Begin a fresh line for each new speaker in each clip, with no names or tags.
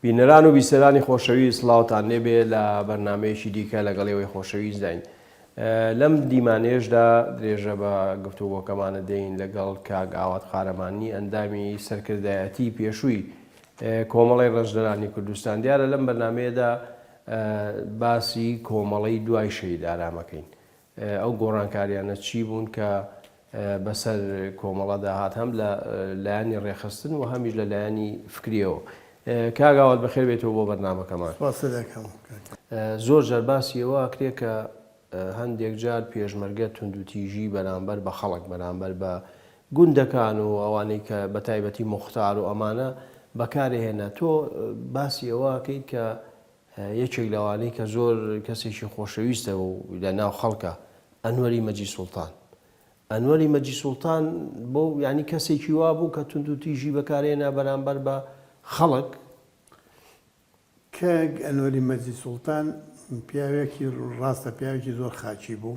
بینەران و بیسەرانی خۆشەویست سڵاوتان لێبێ لە بەرنامەیەکی دیکە لەگەڵێەوەی خۆشەویست داین. لەم دیمانێژدا درێژە بە گفتوگۆکەمانە دەین لەگەڵ کاک ئاوات قارەمانی ئەندامی سەرکردایەتی پێشووی کۆمەڵی ڕەشدەرانی کوردستان. دیارە لەم بەرنمەیەدا باسی کۆمەڵی دوای شەهید ئارامەکەین. ئەو گۆڕانکاریانە چی بوون کە بەسەر کۆمەڵەدا هات، هەم لە لایانی ڕێخستن و هەمیش لە لایانی فکریەوە. کاگاوات بەخێر بێتەوە بۆ بەرنامەکەمان. زۆر جار باسیەوە کرێ کە هەندێک جار پێشمەرگە توندوتیژی بەرامبەر بە خەڵک، بەرامبەر بە گوندەکان و ئەوانەی کە بە تایبەتی موختار و ئەمانە بەکارهێنا. تۆ باسیەوەکەیت کە یەکێک لەوانەی کە زۆر کەسێکی خۆشەویستە و لە ناو خەڵکە ئەنوەری مەجی سوڵتان. ئەنوەری مەجی سوڵتان بۆ ینی کەسێکی وا بوو کە توندوتیژی بەکارهێنا بەرامبەر بە خەڵک.
کە ئەنوەری مەجی سوڵتان پیاوێکی ڕاستە، پیاوێکی زۆر خاچی بوو،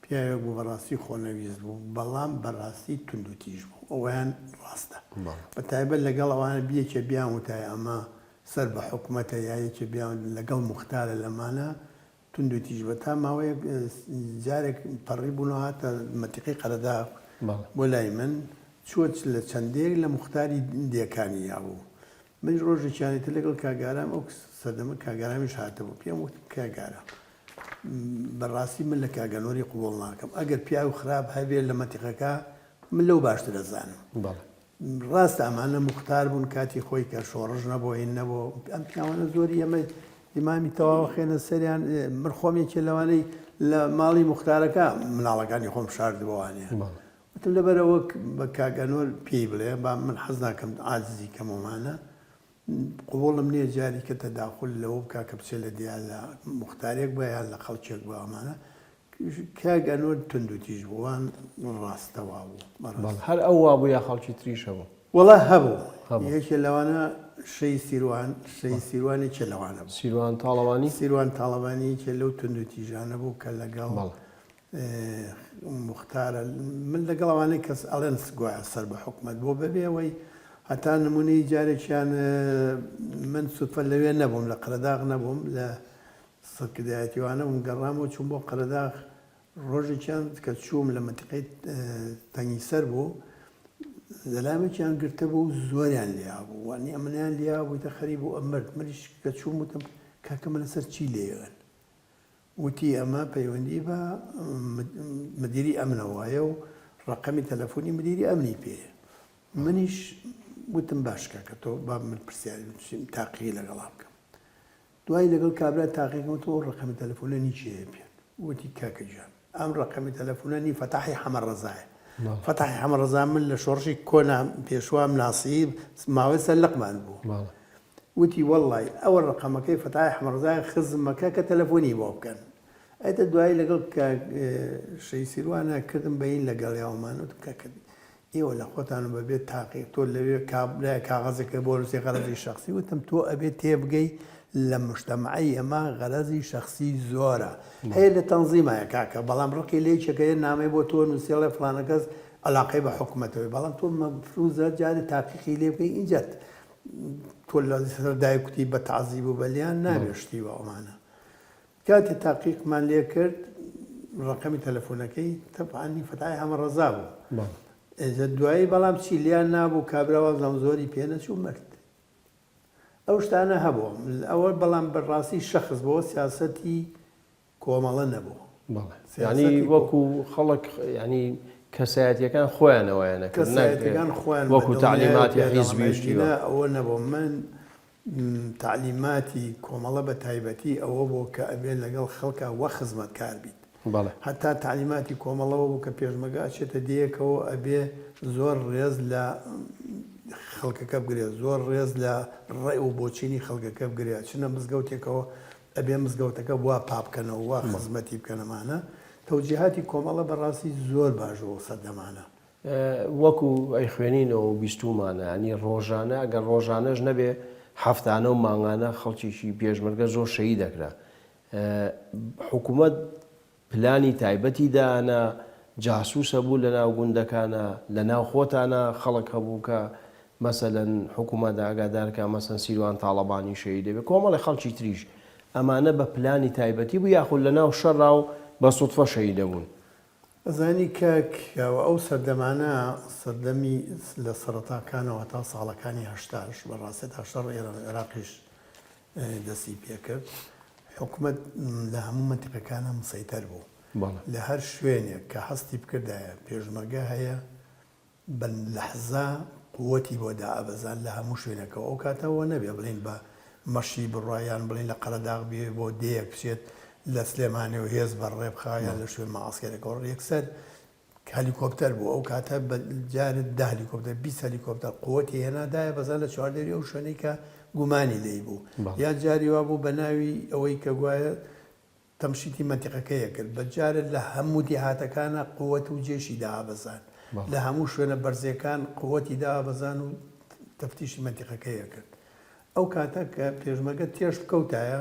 پیاوێک بوو بەڕاستی خۆنەویست بوو، بەڵام بەڕاستی توندوتیژ بوو. ئەویان ڕاستە بە تایبەت لەگەڵ ئەوانە بیەکێ بیان وتای ئەمە سەر بە حکوومەتە یایەکێ بیان لەگەڵ مختارە لەمانە توندوتیژ بە تا ماوەیە جارێک پەڕی بوونەوە هاتە مەتیقی قەرەدا بۆ لای من چوە لە چەندێک لە مختاری دێکانی یابوو. من ڕۆژێکیانێتە لەگەڵ کاگارام ئەو سەردەمە کاگارامیش هاتەبوو، پێم وت کاگارە بەڕاستی من لە کاگەنۆری قوبوڵ ناکەم، ئەگەر پیاو خراپ هەبێت لە مەتیقەکە من لەو باشتر دەزانم. ڕاست ئەمانە مختار بوون کاتی خۆی کە شۆڕژ نەبوو، هین نەبوو. ئەم پیاوانە زۆری ئەمە ئیمامی تەواو خێنە سەریان. من خۆمێکی لەوانەی لە ماڵی مختارەکە مناڵەکانی خۆم شاردبووانێ. وتم لەبەرەوە بە کاگەنۆر پێی بڵێ با من حەز ناکەم عاجزی کەمەمانە قوبوڵم نییە جاری کە تەداخل لەوە بکا کە بچێت لە دیار لە مختارێک بە یان لە خەڵکێک بە ئەمانە. کاگەنۆر توندوتیژ بووان ڕاستەوا بوو.
هەر ئەو وا بوو یا خەڵکی تریشە بوو؟
وەڵا هەبوو. یەکێ لەوانە شەی سیروان، شەی سیروانێکێ لەوانە بوو.
سیروان تاڵەوانی؟
سیروان تاڵەوانی کە لەو توندوتیژانە بوو کە لەگەڵ مختارە من لەگەڵ ئەوانەی کەس ئەڵێن گوایە سەر بە حکوومەت بۆ بەبێەوەی هەتا نمونەی جارێکیان من سوتفە لەوێ نەبووم، لە قەرەداغ نەبووم، لە سەرکردایەتیوانە بووم، گەڕامەوە چوون بۆ قەرەداغ. ڕۆژێکیان کە چووم لە مەتیقەی تەنگی سەر بوو، زەلامێکیان گرتە بوو، زۆریان لیا بوو، وانی ئەمنیان لیا بوویتە خەریب و ئەمرد. منیش کە چووم وتم کاکەمە لەسەر چی لێوێن؟ وتی ئەمە پەیوەندی بە مدیری ئەمنەوەیە و ڕقەمی تەلەفۆنی مدیری ئەمنی پێ. منیش وتم باش کاکە تۆ با من پرسیاری تاقیی لەگەڵا بکەم. دوای لەگەڵ کابرا تاقیکەم تۆ ڕقەمی تەلەفۆنەنی چیە پێ؟ وتی کاکە جان ئەم ڕقەمی تەلەفۆنەنی فەتاحی حەمە ڕەزایە. فەتاحی حەمە ڕەزا من لە شۆڕشی کۆنا پێشوام ناسیب ماوەی سەرلەقمان بوو. وتی وەڵڵی ئەوە ڕقەمەکەی فەتاحی حەمە ڕەزایە خزمەکە کە تەلەفۆنی بۆ بکەن. ئەیتە دوای لەگەڵ شەی سیروانە کردم بەین لەگەڵ یاوەمان وتم کاکە ئێوە لە خۆتان بەبێت تاقیق تۆ لەوێ کاغەزێکە بۆ نووسی غەرەزی شەخسی. وتم تۆ ئەبێت تێبگەی لە مجتەمەعی ئەمە غەرەزی شەخسی زۆرە، هەیە لە تەنزیمایە کاکە، بەڵام ڕقی لێچەکەیە نامەی بۆ تۆ نووسێڵێ فڵانە کەس عەلاقەی بە حکوومەتەوەی، بەڵام تۆ مەفروزە جارێ تاقیقی لێ بکەی ئینجات تۆ لە سەردای کوتی بە تەعزیب و بەلیان نابێشتی بە ئەمانە. کاتی تاقیقمان لێ کرد ڕقەمی تەلەفۆنەکەی تەبعانی فەتاحی حەمە ڕەزا بوو. دوایی بەڵام چی لیان نابوو، کابراوە زەمزۆری پێنەچوو مرد. ئەو شتانە هەبوو ئەوە، بەڵام بەڕاستی شەخص بۆ سیاسەتی کۆمەڵە نەبوو.
ینی وەکو خەڵک ینی کەسایەتیەکان خۆیانەوەیانە
کەسایەتەکان خۆیان
وەکو تعلیماتی حیزبیشتیوە
ئەوە نەبوو. من تعلیماتی کۆمەڵە بە تایبەتی ئەوە بۆ کە ئەبێن لەگەڵ خەڵکە وە خزمەتکار بیت. هەتا تعلیماتی کۆمەڵەوە بوو کە پێشمەگە ئەچێتە دیەکەوە ئەبێ زۆر ڕێز لە خەڵکەکە بگرێت، زۆر ڕێز لە ڕێ و بۆچینی خەڵکەکە بگرێت. چنە مزگەوتێکەوە ئەبێ مزگەوتەکە وا پاپکەنەوە وا خزمەتی بکەنەمانە. تەوجیهاتی کۆمەڵە بەڕاستی زۆر باشەوە سەردەمانە.
وەکو ئەی خوێنینەوە بیستومانە، ینی ڕۆژانە ئەگەر ڕۆژانەش نەبێ هەفتانە و مانگانە خەڵکیشی پێشمەرگە زۆر شەهید دەکرا. حکوومەت پلانی تایبەتی دانا، جاسووسە بوو لە ناو گوندەکانە، لە ناو خۆتانە خەڵک هەبوو کە مەسەلەن حکوومەت ئاگادارکە مەسەن سیروان تاڵەبانی شەهید دەبێت کۆمەڵی خەڵکی تریش ئەمانە بە پلانی تایبەتی بوو یاخود لەناو شەڕا و بە سوتفە شەهید دەبوون.
ئەزانی کاکەوە ئەو سەردەمانە سەردەمی لە سەرەتاکانەوە تا ساڵەکانی هەشتاش بەڕاستی تا شەڕ ئێران عێراقیش دەستی پێکرد حکوومەت لە هەموو منتیقەکانە مسەیتەر بوو لە هەر شوێنێک کە هەستی بکردایە پێشمەرگە هەیە بە لەحزا قووەتی بۆ دائەبەزان لە هەموو شوێنەکەەوە ئەو کاتەوە نەبێ بڵین بە مەشی بڕایان بڵین لە قەرەداغ بێ بۆ دەیەک بچێت لە سلێمانی و هێز بەڕێبخایان لە شوێن مەعسکەرێکەوە یەکسەر هەلیکۆپتەر بوو ئەو کاتە جارت ده هەلیکۆپتەر 20 هەلیکۆپتەر قووەتی هێنادایە بەزان لە چواردێری ئەو شوێنەی کە گومانی لێی بوو یا جاری وا بوو بە ناوی ئەوەی کە گوایە تەمشیتی منتیقەکەیە کرد بەجارت لە هەموو دیهاتەکانە قووەت و جێشی دابەزان لە هەموو شوێنە بەرزەکان قووەتی دابەزان و تەفتیشی منتیقەکەیە کرد ئەو کاتە کە پێشمەرگە تێش بکەوتایە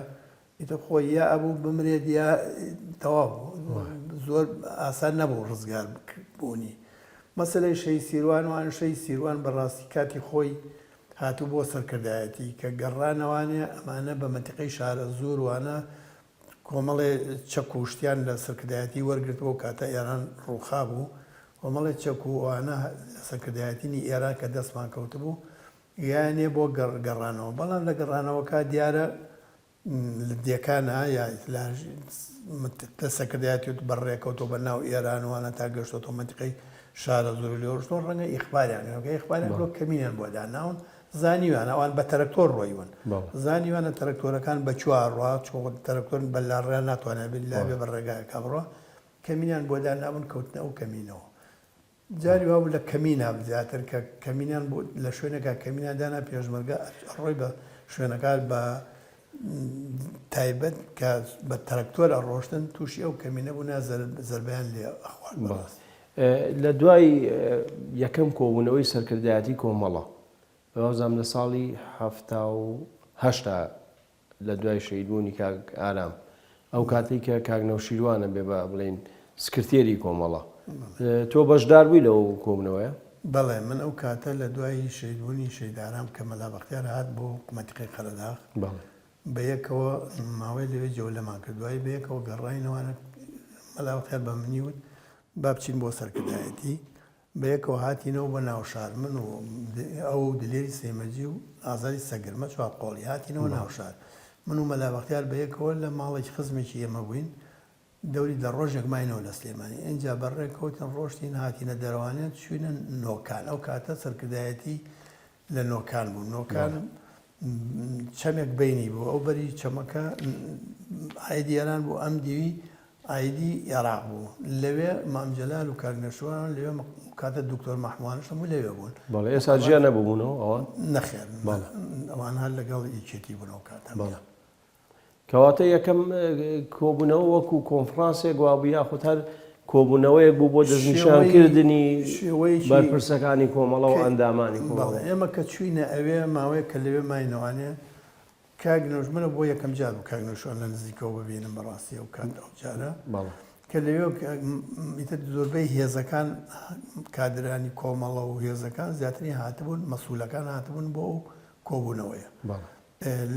ئیتە خۆی یا ئەبوو بمرێت یا تەواو زۆر ئاسان نەبوو ڕزگار بوونی مەسەلەی شەی سیروان وان شەی سیروان بەڕاستی کاتی خۆی هاتوو بۆ سەرکردایەتی کە گەڕانەوانێ ئەمانە بە منتیقەی شارە زۆر وانە کۆمەڵێ چەک و شتیان لە سەرکردایەتی وەرگرتەوە کاتە ئێران ڕووخا بوو کۆمەڵێ چەک و ئەوانە لە سەرکردایەتینی ئێران کە دەستمان کەوت بوو یانێ بۆ گەڕانەوە بەڵام لە گەڕانەوەکە دیارە لە دیەکانە یا سەکردایەتی بەڕێکەوتۆ بە ناو ئێرانوانە تا گەشتۆ منتیقەی شارە زۆر لێوەشتۆ ڕەنگە ئیخباریانەکە ئیخباریان بۆ کەمینیان بۆ داناون زانیوان ئەوان بە تەرەکتۆر ڕۆیون زانیوانە تەرەکتۆرەکان بە چوارڕوا تەرەکتۆر بەلاڕێ ناتوانێت بلا بێ بە ڕێگایەکە بڕۆ کەمینیان بۆ داناون کەوتنە ئەو کەمینەوە جاری وا بوو لە کەمینە زیاتر کە کەمینیان لە شوێنێکە کەمینیان دانا پێشمەرگە ڕۆی بە شوێنەکان بە تایبەت کە بە تەرەکتۆر ئەڕۆشتن تووشی ئەو کەمینە بوو زەربیان لێ ئەخوارد بەڕاست
لە دوای یەکەم کۆبوونەوەی سەرکردایەتی کۆمەڵە بەوازام لە ساڵی 1970 لە دوای شەیدبوونی کاک ئارام ئەو کاتێک کە کاکنەوشیروانە بێ بە بڵێن سکرتێری کۆمەڵە تۆ بەشدار بووی لەو کۆبوونەوەیە؟
بەڵێ من ئەو کاتە لە دوای شەیدبوونی شەیدارام کە مەلا بەختیار هات بۆ منتیقەی قەرەداغ بە یەکەوە ماوەی لەوێ جەولەمان کرد دوای بە یەکەوە گەڕاینەوەنە مەلا بەختیار بە منی وت با بچین بۆ سەرکردایەتی بە یەکەوە هاتینەوە بە ناوشار من و ئەو دلێری سێمەجی و ئازاری سەگرمە چوار قۆڵی هاتینەوە ناوشار من و مەلا بەختیار بە یەکەوە لە ماڵێکی خزمێکی ئێمە بووین دەوری لە ڕۆژێک ماینەوە لە سلێمانی ئەجا بەڕێکەوتن ڕۆشتین هاتینە دەروانێت چوینە نۆکان ئەو کاتە سەرکردایەتی لە نۆکان بوو نۆکان چەمێک بینی بوو ئەو بەری چەمەکە ئایدی ئێران بوو ئەم دیوی ئایدی عێراق بوو لەوێ مامجەلال و کارنەشوان لەوێ کاتە دکتۆر مەحموانش هەموو لەوێ بوون
بەڵێ ئێستا جیا نەبووبوونەوە ئەوان
نەخێر ئەوان هەر لەگەڵ ئیچێتی بوونەوە کاتە
کەواتە یەکەم کۆبوونەوە وەکو کۆنفرانسێک وابوو یاخود هەر کۆبوونەوەیەک بوو بۆ دەستنیشانکردنی بەرپرسەکانی کۆمەڵە و ئەندامانی کۆمەڵە
ئێمە کە چوینە ئەوێ ماوەیە کە لەوێ ماینەوانێ کاگنۆژ منە بۆ یەکەم جار بوو کاگنۆشوان لە نزیکەوە ببینم بەڕاستی ئەو کات ئەو جارە کە لەوێ زۆربەی هێزەکان کادرانی کۆمەڵە و هێزەکان زیاتری هاتبوون مەسوولەکان هاتبوون بۆ ئەو کۆبوونەوەیە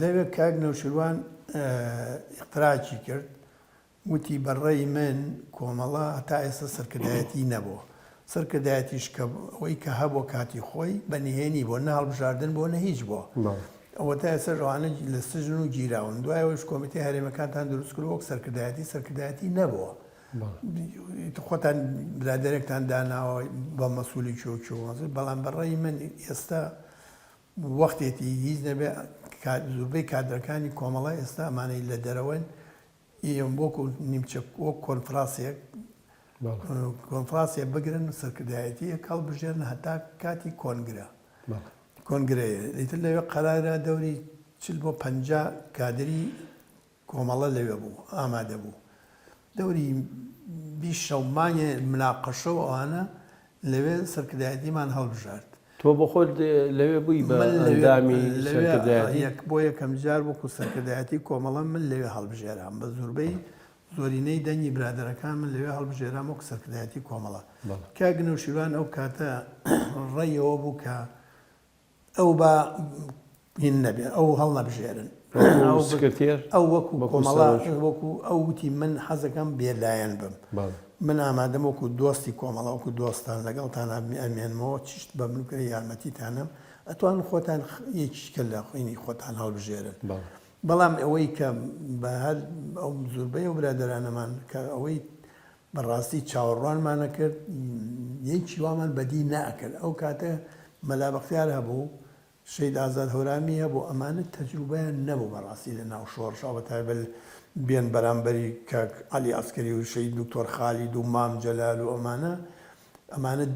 لەوێ کاگنەوشیروان اختراعی کرد وتی بەڕێی من کۆمەڵە هەتا ئێستا سەرکردایەتی نەبووە سەرکردایەتیش کە ئەوەی کە هەبوو کاتی خۆی بەنهێنی بۆ نە هەڵبژاردن بۆ نە هیچ بووە ئەوە تا ئێستا ڕەوانە لە سژن و گیراون دوایەوەش کۆمیتەی هەرێمەکانتان دروست کرد وەک سەرکردایەتی نەبووە خۆتان برادێرێکتان داناوە بە مەسوولی چۆچۆ بەڵام بەڕێی من ئێستا وەختێتی هیچ نەبێ زۆربەی کادرەکانی کۆمەڵە ئێستا ئەمانەی لە دەرەوەن ئێم بۆکو نیمچە وەک کۆنفرانسێ بگرن سەرکردایەتی هەڵبژێرن هەتا کاتی کۆنگرەیە ئیتر لەوێ قەرارە دەوری 40 بۆ 50 کادری کۆمەڵە لەوێ بوو ئامادە بوو دەوری 20 شەومانیە مناقەشە و ئەوانە لەوێ سەرکردایەتیمان هەڵبژارد
تۆ بە خۆت لەوێ بووی بە ئەندامی سەرکردایەتی
بۆ یەکەم جار وەکو سەرکردایەتی کۆمەڵە من لەوێ هەڵبژێرام بە زۆربەی زۆرینەی دەنگی برادەرەکان من لەوێ هەڵبژێرام وەکو سەرکردایەتی کۆمەڵە کاگنەوشیروان ئەو کاتە ڕێیەوە بوو کە ئەو بە هین نەبێ ئەو هەڵ نەبژێرن
سکرتێر
ئەو وەکو کۆمەڵا وەکو ئەو وتی من حەزەکەم بێلایەن بم من ئامادەم وەکو دۆستی کۆمەڵا وەکو دۆستان لەگەڵتان ئەمێنمەوە چشت بە بنکرە یارمەتیتانم ئەتوان خۆتان یەکیشکە لە خوێنی خۆتان هەڵبژێرن بەڵام ئەوەی کە بە هەر ئەو زۆربەی و برادرانەمان کە ئەوەی بەڕاستی چاوەڕوانمانە کرد یەکی وامان بەدی ناکرد ئەو کاتە مەلا بەختیار هەبوو شەید ئازاد هەورامی هەبوو ئەمانە تەجروبەیان نەبوو بەڕاستی لە ناو شۆڕشا بەتایبەت بێن بەرامبەری کاک عەلی عەسکەری و شەید دکتۆر خالید و مام جەلال و ئەمانە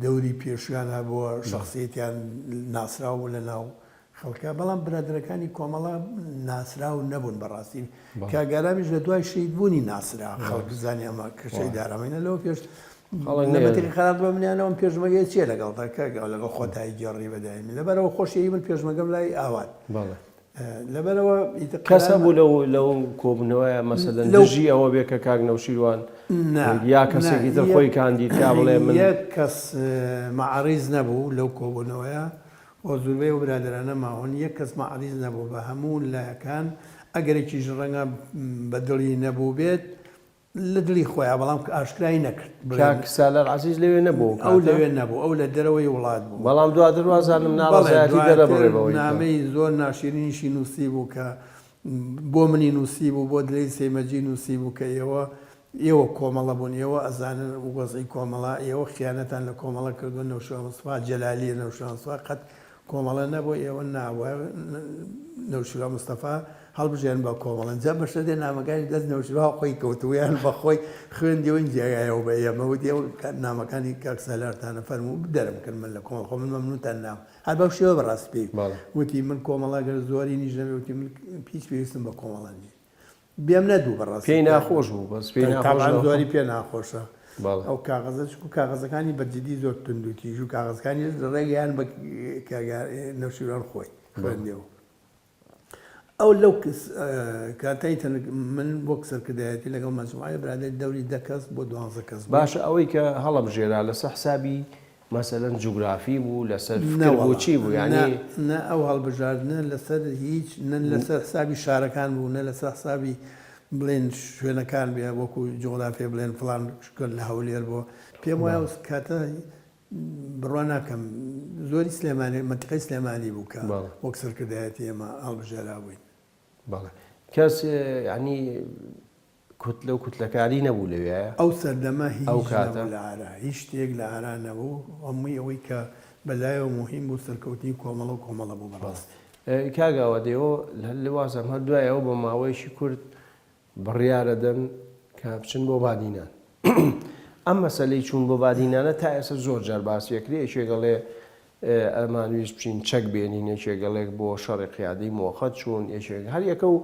دەوری پێشویان هەبووە شەخسیەتیان ناسراو لە ناو خەڵکە بەڵام برادرەکانی کۆمەڵا ناسراو نەبوون بەڕاستی کاگارامیش لە دوای شەیدبوونی ناسرا خەڵک زانی ئەمە کە شەیدارەمەینە لەوە پێش نەبەتی خەرات بە منیانەوەم پێشمەگەی چیە لەگەڵتا کاگەڵ لەگەڵ خۆتایی گێڕی بەدایمی لەبەرەوە خۆشیی من پێشمەگەم لای ئاوات لەبەرەوە
کەسە بوو لەو کۆبنەوەیە مەسەلەن دژی ئەوە بێ کە کاک نەوشیروان یا کەسێکی تر خۆی کاندیدکا بڵێ من
یەک کەس مەعاریز نەبوو لەو کۆبوونەوەیە بۆ زۆربەی و برادرانە ماوەن یەک کەس مەعاریز نەبوو بە هەموو لایەکان ئەگەرێکیش ڕەنگە بە دڵی نەبوو بێت لە دڵی خۆیان بەڵام ئاشکرای نەکرد
کاک سالار عەزیز لەوێ نەبوو
ئەو لەوێ نەبوو ئەو لە دەرەوەی وڵات بوو
بەڵام دواتر وازانم ناڕەزایەتی دەرە بڕێبەوەی
نامەی زۆر ناشرینیشی نووسی بوو کە بۆ منی نووسی بوو بۆ دلەی سێمەجی نووسی بوو کە ئێوە کۆمەڵە بوون ئێوە ئەزانن وەزعی کۆمەڵا ئێوە خیانەتان لە کۆمەڵە کردووە نەوشەوە مستەفا جەلالیە نەوشەوە مستەفا قەت کۆمەڵە نەبوو ئێوە ناوە نەوشیرا مستەفا هەڵبژێن بە کۆمەڵەن جا بەشە دێ نامەکانی دەست نەوشیرا خۆی کەوتویان بەخۆی خوێندیەوە جێگایەوە بە ئێمەوتی ئەو نامەکانی کاک سالارتانە فەرموو دەرم کرد من لە کۆمەڵ خۆ من مەمنونتان نام هەر بەو شێوە بەڕاست پێی وتی من کۆمەڵاگەر زۆری نیش نەبێ وتی من پیچ پێویستم بە کۆمەڵانی بێم نەدوو بەڕاست
پێی ناخۆش بوو بەس پێی
زۆری پێ ناخۆشە ئەو کاغەزە و کاغەزەکانی بەجددی زۆر تونندوتیژ و کاغەزەکانی ڕێگەیان بە نەوشیران خۆی خوێندێەوە ئەو لەو کاتای من بۆ کسەرکردایەتی لەگەڵ مەجموعەی برادەی دەوری 10 کەس بۆ 12 کەس
باشە ئەوەی کە هەڵەبژێرا لەسەر حسابی مەسەلەن جوگرافی بوو لەسەر بۆچی بوو یعنی
نە ئەو هەڵبژاردنە لەسەر هیچ لەسەر حسابی شارەکان بوو نە لەسەر حسابی بڵێن شوێنەکان بێ وەکو جۆڵافێ بڵێن فڵان شکل لە هەولێر بۆ پێم وایە کاتە بڕوا ناکەم زۆری سلێمانی منتیقەی سلێمانی بوو کە وەک سەرکردایەتی ئێمە هەڵبژێرا بووین
بەڵێ کەس ینی لەو کوتلەکاری نەبوو لەوێ
ئەو سەردەمە هیچ لە ئارا هیچ شتێک لە ئارا نەبوو هەمووی ئەوەی کە بەلایەوە مهم بوو سەرکەوتنی کۆمەڵە و کۆمەڵە بوو بەڕاست
کاگاوە دێەوە لەوازەم هەر دوایەوە بە ماوەیەکی کورد بڕیارە دەن کە بچن بۆ بادینان ئەم مەسەلەی چوون بۆ بادینانە تا ئێستا زۆر جار باسیەکری یەکێگەڵێ ئەمانویست بچین چەک بێنین یەکێگەڵێک بۆ شەڕی قیادی مۆخەت چوون یەکێک هەر یەکە و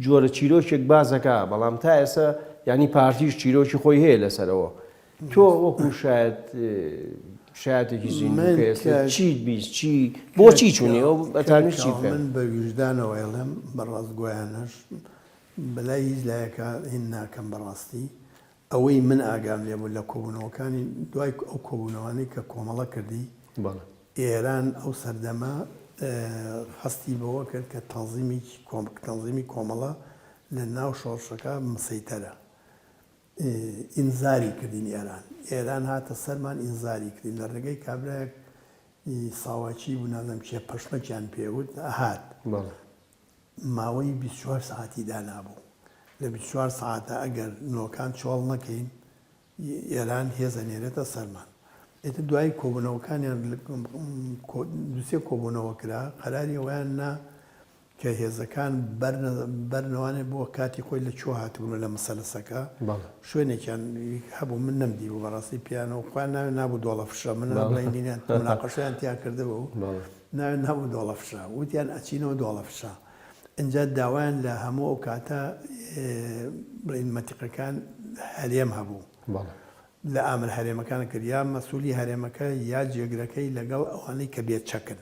جۆرە چیرۆکێک بازەکە بەڵام تا ئێستا ینی پارتیش چیرۆکی خۆی هەیە لەسەرەوە تۆ وەکو شایەتێکی زیین چیت بیست چی بۆچی چوونی ئەو بەتانویست چی
من بە ویژدانەوە ئێڵێم بەڕاست گویانەش بەلای هیچ لایەکە هین ناکەم بەڕاستی ئەوەی من ئاگام لێبوو لە کۆبوونەوەکانی دوای ئەو کۆبوونەوەی کە کۆمەڵە کردی ئێران ئەو سەردەمە هەستی بەوە کرد کە تەنزیمی کۆمەڵە لە ناو شۆڕشەکە مسەیتەرە ئینزاری کردین ئێران هاتە سەرمان ئینزاری کردین لە ڕێگەی کابراەک ساواکی بوو نازەم چێ پەشمەکیان پێوت هات ماوەی 24 ساعتی دانابوو لە 24 ساعتە ئەگەر نۆکان چۆڵ نەکەین ئێران هێزەنێرێتە سەرمان ئێتە دوای کۆبوونەوەکانیان دووسێ کۆبوونەوە کرا قەراری ئەویان نا کە هێزەکان بەرنەوانێت بۆ کاتی خۆی لە چۆ هاتبوون لە مەسەلسەکە شوێنێکیان هەبوو من نەمدی بوو بەڕاستی پیانەوە خۆیان ناوێ نابوو دۆڵەفشە من بڵێنینیان مناقەشیان تیا کردەوە و ناوێ نابوو دۆڵەفشە وتیان ئەچینەوە دۆڵەفشە ئەجا داوایان لە هەموو ئەو کاتە بڵین مەتیقەکان هەرێم هەبوو لە ئامر هەرێمەکانە کرد یا مەسوولی هەرێمەکە یا جێگرەکەی لەگەڵ ئەوانەی کە بێت چەکن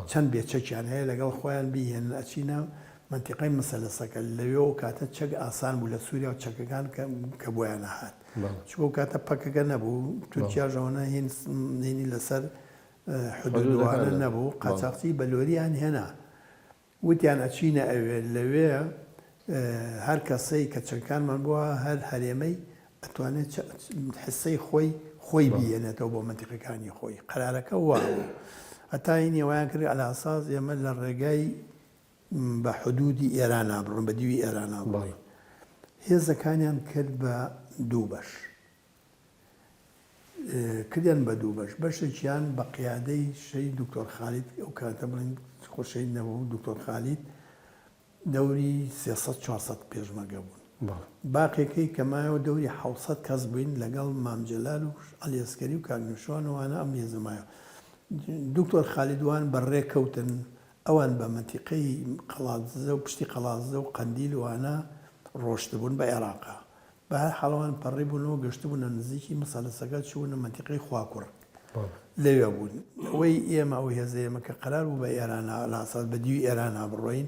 چەند بێچەکیان هەیە لەگەڵ خۆیان بیهێن ئەچینە منتیقەی مەسەلسەکە لەوێ و کاتە چەک ئاسان بوو لە سووریا و چەکەکان کە بۆیان هات چوە کاتە پەکەکە نەبوو تورکیا ژەوەنە هێنی لەسەر حدودوانە نەبوو قاچاقچی بەلۆریان هێنا وتیان ئەچینە ئەوێ لەوێ هەر کەسەی کە چەکانمان بووە هەر هەرێمەی ئەتوانێت حسەی خۆی بێنێتەوە بۆ منتیقەکانی خۆی قەرارەکە وا هەتا هی نێوایان کرد ئەلاساس ئێمە لە ڕێگای بە حدودی ئێران نابڕن بە دیوی ئێران نابڕین هێزەکانیان کرد بە دوو بەش کردیان بە دوو بەش بەشێکیان بە قیادەی شەی دکتۆر خالید ئەو کاتە بڵین خۆشەی نەبوو دکتۆر خالید دەوری 300-400 پێشمەرگە بوون باقیەکەی کەمایەوە دەوری 700 کەس بووین لەگەڵ مامجلال و عەلیەسکەری و کاکنوشوانەوانە ئەم هێزەمایە دکتۆر خالیدوان بەڕێکەوتن ئەوان بە مەنتیقەی قەڵازە و پشتی قەڵازە و قەندیل وانە ڕۆشتبوون بە عێراقا بە هەر حاڵەوان پەڕێ بوونەوە گەشتبوونە نزیکی مەسەلەسەکە چوونە مەنتیقەی خواکوڕ لەوێ بوون ئەوەی ئێمە ئەو هێزەیەمە کە قەرار بوو بە ئێرانە لاساس بە دیوی ئێرانە بڕۆین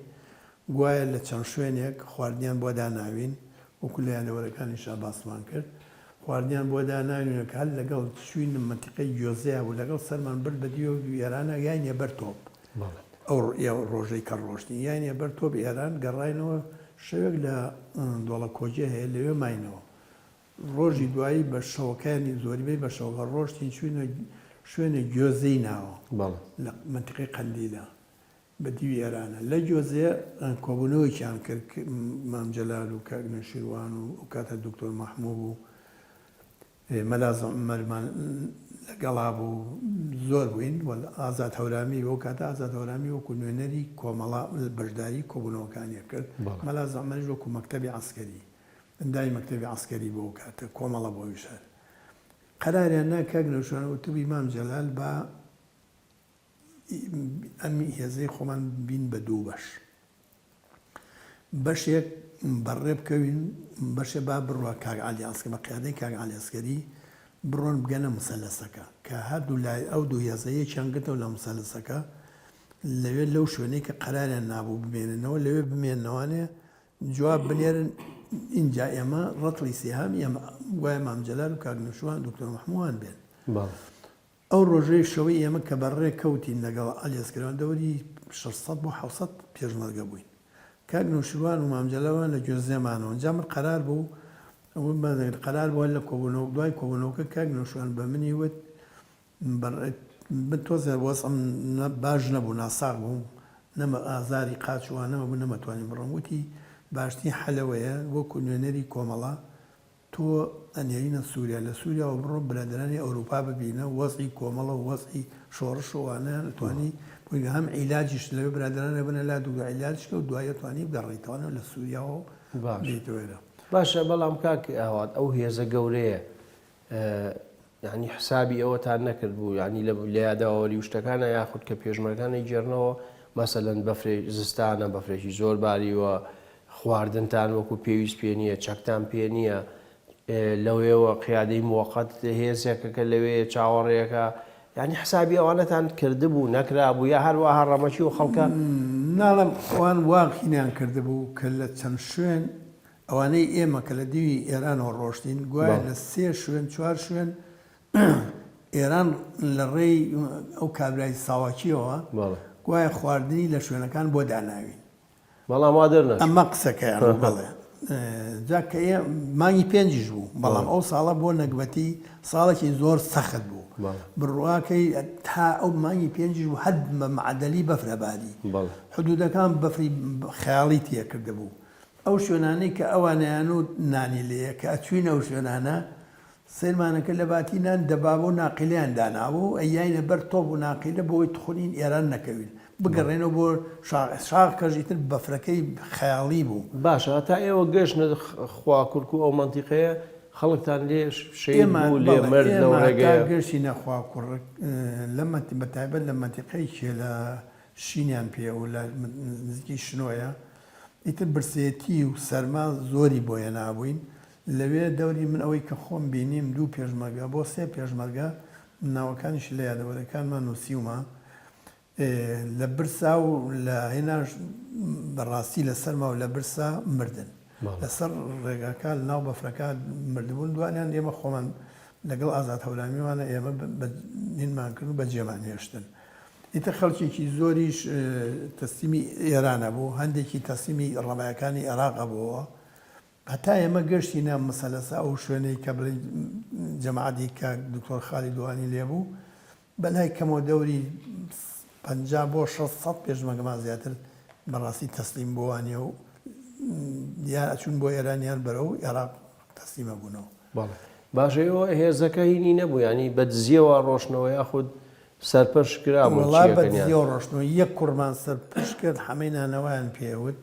گوایە لە چەند شوێنێک خواردیان بۆ داناوین وەکو لە یادەوەرەکانی شا باسمان کرد خواردیان بۆ داناوین کە هەر لەگەڵ چوین مەنتیقەی جۆزەیە بوو لەگەڵ سەرمان برد بە دیوی ئێرانە یانیە بەر تۆپ ئەو ڕۆژەی کە ڕۆشتین یانیە بەر تۆپ ئێران گەڕاینەوە شەوێک لە دۆڵە کۆجێ هەیە لەوێ ماینەوە ڕۆژی دوایی بە شەوەکانی زۆریبەی بە شەوگە ڕۆشتین شوێنە گوێزەی ناوە لە منتیقەی قەندیلە بە دیوی ئێرانە لە گوێزەیە کۆبوونەوەیان کرد مامجەلال و کاکنەشیروان و کاتە دکتۆر مەحموود و مەلازم مەرمان لەگەڵا بوو زۆر بووین ئازاد هەورامی وەو کاتە ئازاد هەورامی وەکو نوێنەری کۆمەڵا بەشداری کۆبوونەوەکانی کرد مەلازم ئەمەش وەکو مەکتەبی عەسکەری ئەندای مەکتەبی عەسکەری بۆ کاتە کۆمەڵە بۆ ویشار قەراریان نا کاکنەشوان وتبووی مامجەلال بە ئەمی هێزەی خۆمان بین بە دوو بەش بەشێک بەڕێ بکەوین بەشێ با بڕوە کاک عەلیەسکە بە قیادەی کاک عەلیەسکەری بڕۆن بگەنە مسەلەسەکە کە هەردوو لای ئەو دوو هێزەیەکیان گرتەوە لە مسەلەسەکە لەوێ لەو شوێنەی کە قەراریان نابوو بمێننەوە لەوێ بمێننەوانێ جواب بنێرن اینجا ئێمە ڕەتڵی سیهامی ئەمە وایە مامجەلال و کاکنەشوان دکتۆر مەحمووان بێن ئەو ڕۆژەی شەوەی ئێمە کە بەڕێ کەوتین لەگەڵ عەلیەسکەرەوە دەوری 600 بۆ 700 پێشمەرگە بووین کاکنەشوان و مامجەلەوان لە گوێزەمانەوە ئەنجا من قەرار بوو قەرار بووە لە کۆبوونەوە دوای کۆبوونەوەکە کاکنەشوان بە منی وت تۆزێ وەسم باش نەبوو ناساغ بوو نەمە ئازاری قاچوانەوە بوو نەمەتوانین بڕۆم وتی باشترین حەلەوەیە وەکو نوێنەری کۆمەڵە تۆ ئەنێرینە سووریا لە سووریاوە بڕۆ برادرانی ئەوروپا ببینە وەزعی کۆمەڵە و وەزعی شۆڕشەوانە توانی بووی هەم عیلاجیش لەوێ برادرانە بنە لا دوو عیلاجکە و دوایە توانی بگەڕێیتەوەنە لە سووریاوە بێتەوەێرە
باشە بەڵام کاک ئاوات ئەو هێزە گەورەیە یعنی حسابی ئەوەتان نەکرد بوو ینی لە یادەوەری شتەکانە یاخود کە پێشمەرگانەی جێرنەوە مەسەلەن بەفرێ زستانە بەفرێکی زۆر باریوە خواردنتان وەکو پێویست پێ نییە چەکتان پێ نییە لەوێەوە قیادەی موقت هێزێکەکە لەوێ چاوەڕێەکە ینی حسابی ئەوانەتان کردبوو نەکرا بوو یا هەروە هەڕەمەچی و خەڵکە
ناڵم ئەوان واقعینیان کردبوو کە لە چەند شوێن ئەوانەی ئێمە کە لە دیوی ئێرانەوە ڕۆشتین گوایە لە 3 شوێن 4 شوێن ئێران لە ڕێی ئەو کابرای ساواکیەوە گوایە خواردنی لە شوێنەکان بۆ داناوین
بەڵام وا دەرنە
ئەمە قسەکەیان بڵێ جاکە مانگی 5 بوو بەڵام ئەو ساڵە بۆ نەگوەتی ساڵێکی زۆر سەخت بوو بڕواکەی تا ئەو مانگی 5 بوو هەد بە معدەلی بەفرەباری حدودەکان بەفری خەیاڵی تێکرده بوو ئەو شوێنانەی کە ئەوانیان و نانی لەیە کە ئەچوینە ئەو شوێنانە سێرمانەکە لە باتینان دەبابە و ناقیلیان داناوە ئەیانە بەر تۆپ و ناقیلە بۆی تخونین ئێران نەکەوین بگەڕێنەوە بۆ شاغ کەژیتر بەفرەکەی خەیاڵی بوو
باشە تا ئێوە گەشتە خواکوورک و ئەو منتیقەیە خەڵکتان لێ شەید بوو لێ مەردەوە ڕێگەیە
گەشتی نەخواکوڕ لەمە بەتایبەت لە منتیقەیەکی لە شینیان پێ و لە نزیکی شنۆیە ئیتر برسێتی و سەرما زۆری بۆیە نابووین لەوێ دەوری من ئەوەی کە خۆم بینیم 2 پێشمەرگە بۆ 3 پێشمەرگە ناوەکانیش لە یادەوەرەکانمان نووسیومە لە برسا و لە هێناش بەڕاستی لە سەرما و لە برسا مردن لەسەر ڕێگاکە ناو بەفرەکە مردبوون دوانیان ئێمە خۆمان لەگەڵ ئازاد هەولامیوانە ئێمە نینمان کرد و بەجێمان هێشتن. ئیتە خەڵکێکی زۆریش تەسلیمی ئێرانە بوو، هەندێکی تەسلیمی ڕەبایەکانی عێراق بووە. هەتا ئێمە گەشتینە مەسەلەسا ئەو شوێنەی کە بڵێ جەماعەتی کە دکتۆر خالی دوانی لێبوو بەلای کەمەوە دەوری 50 بۆ 600 پێشمەگەمان زیاتر بەڕاستی تەسلیم بووانێ و دیار ئەچوون بۆ ئێرانیان بەرەو عێراق تەسلیمە بوونەوە.
باشەوە هێزەکە هینی نەبوو، ینی بەدزیەوە ڕۆشنەوە یاخود سەرپەرش کرا بوو.
وڵا بەدزیەوە ڕۆشنەوە یەک کوڕمان سەرپەرش کرد، هەمەی نانەوەیان پێوت.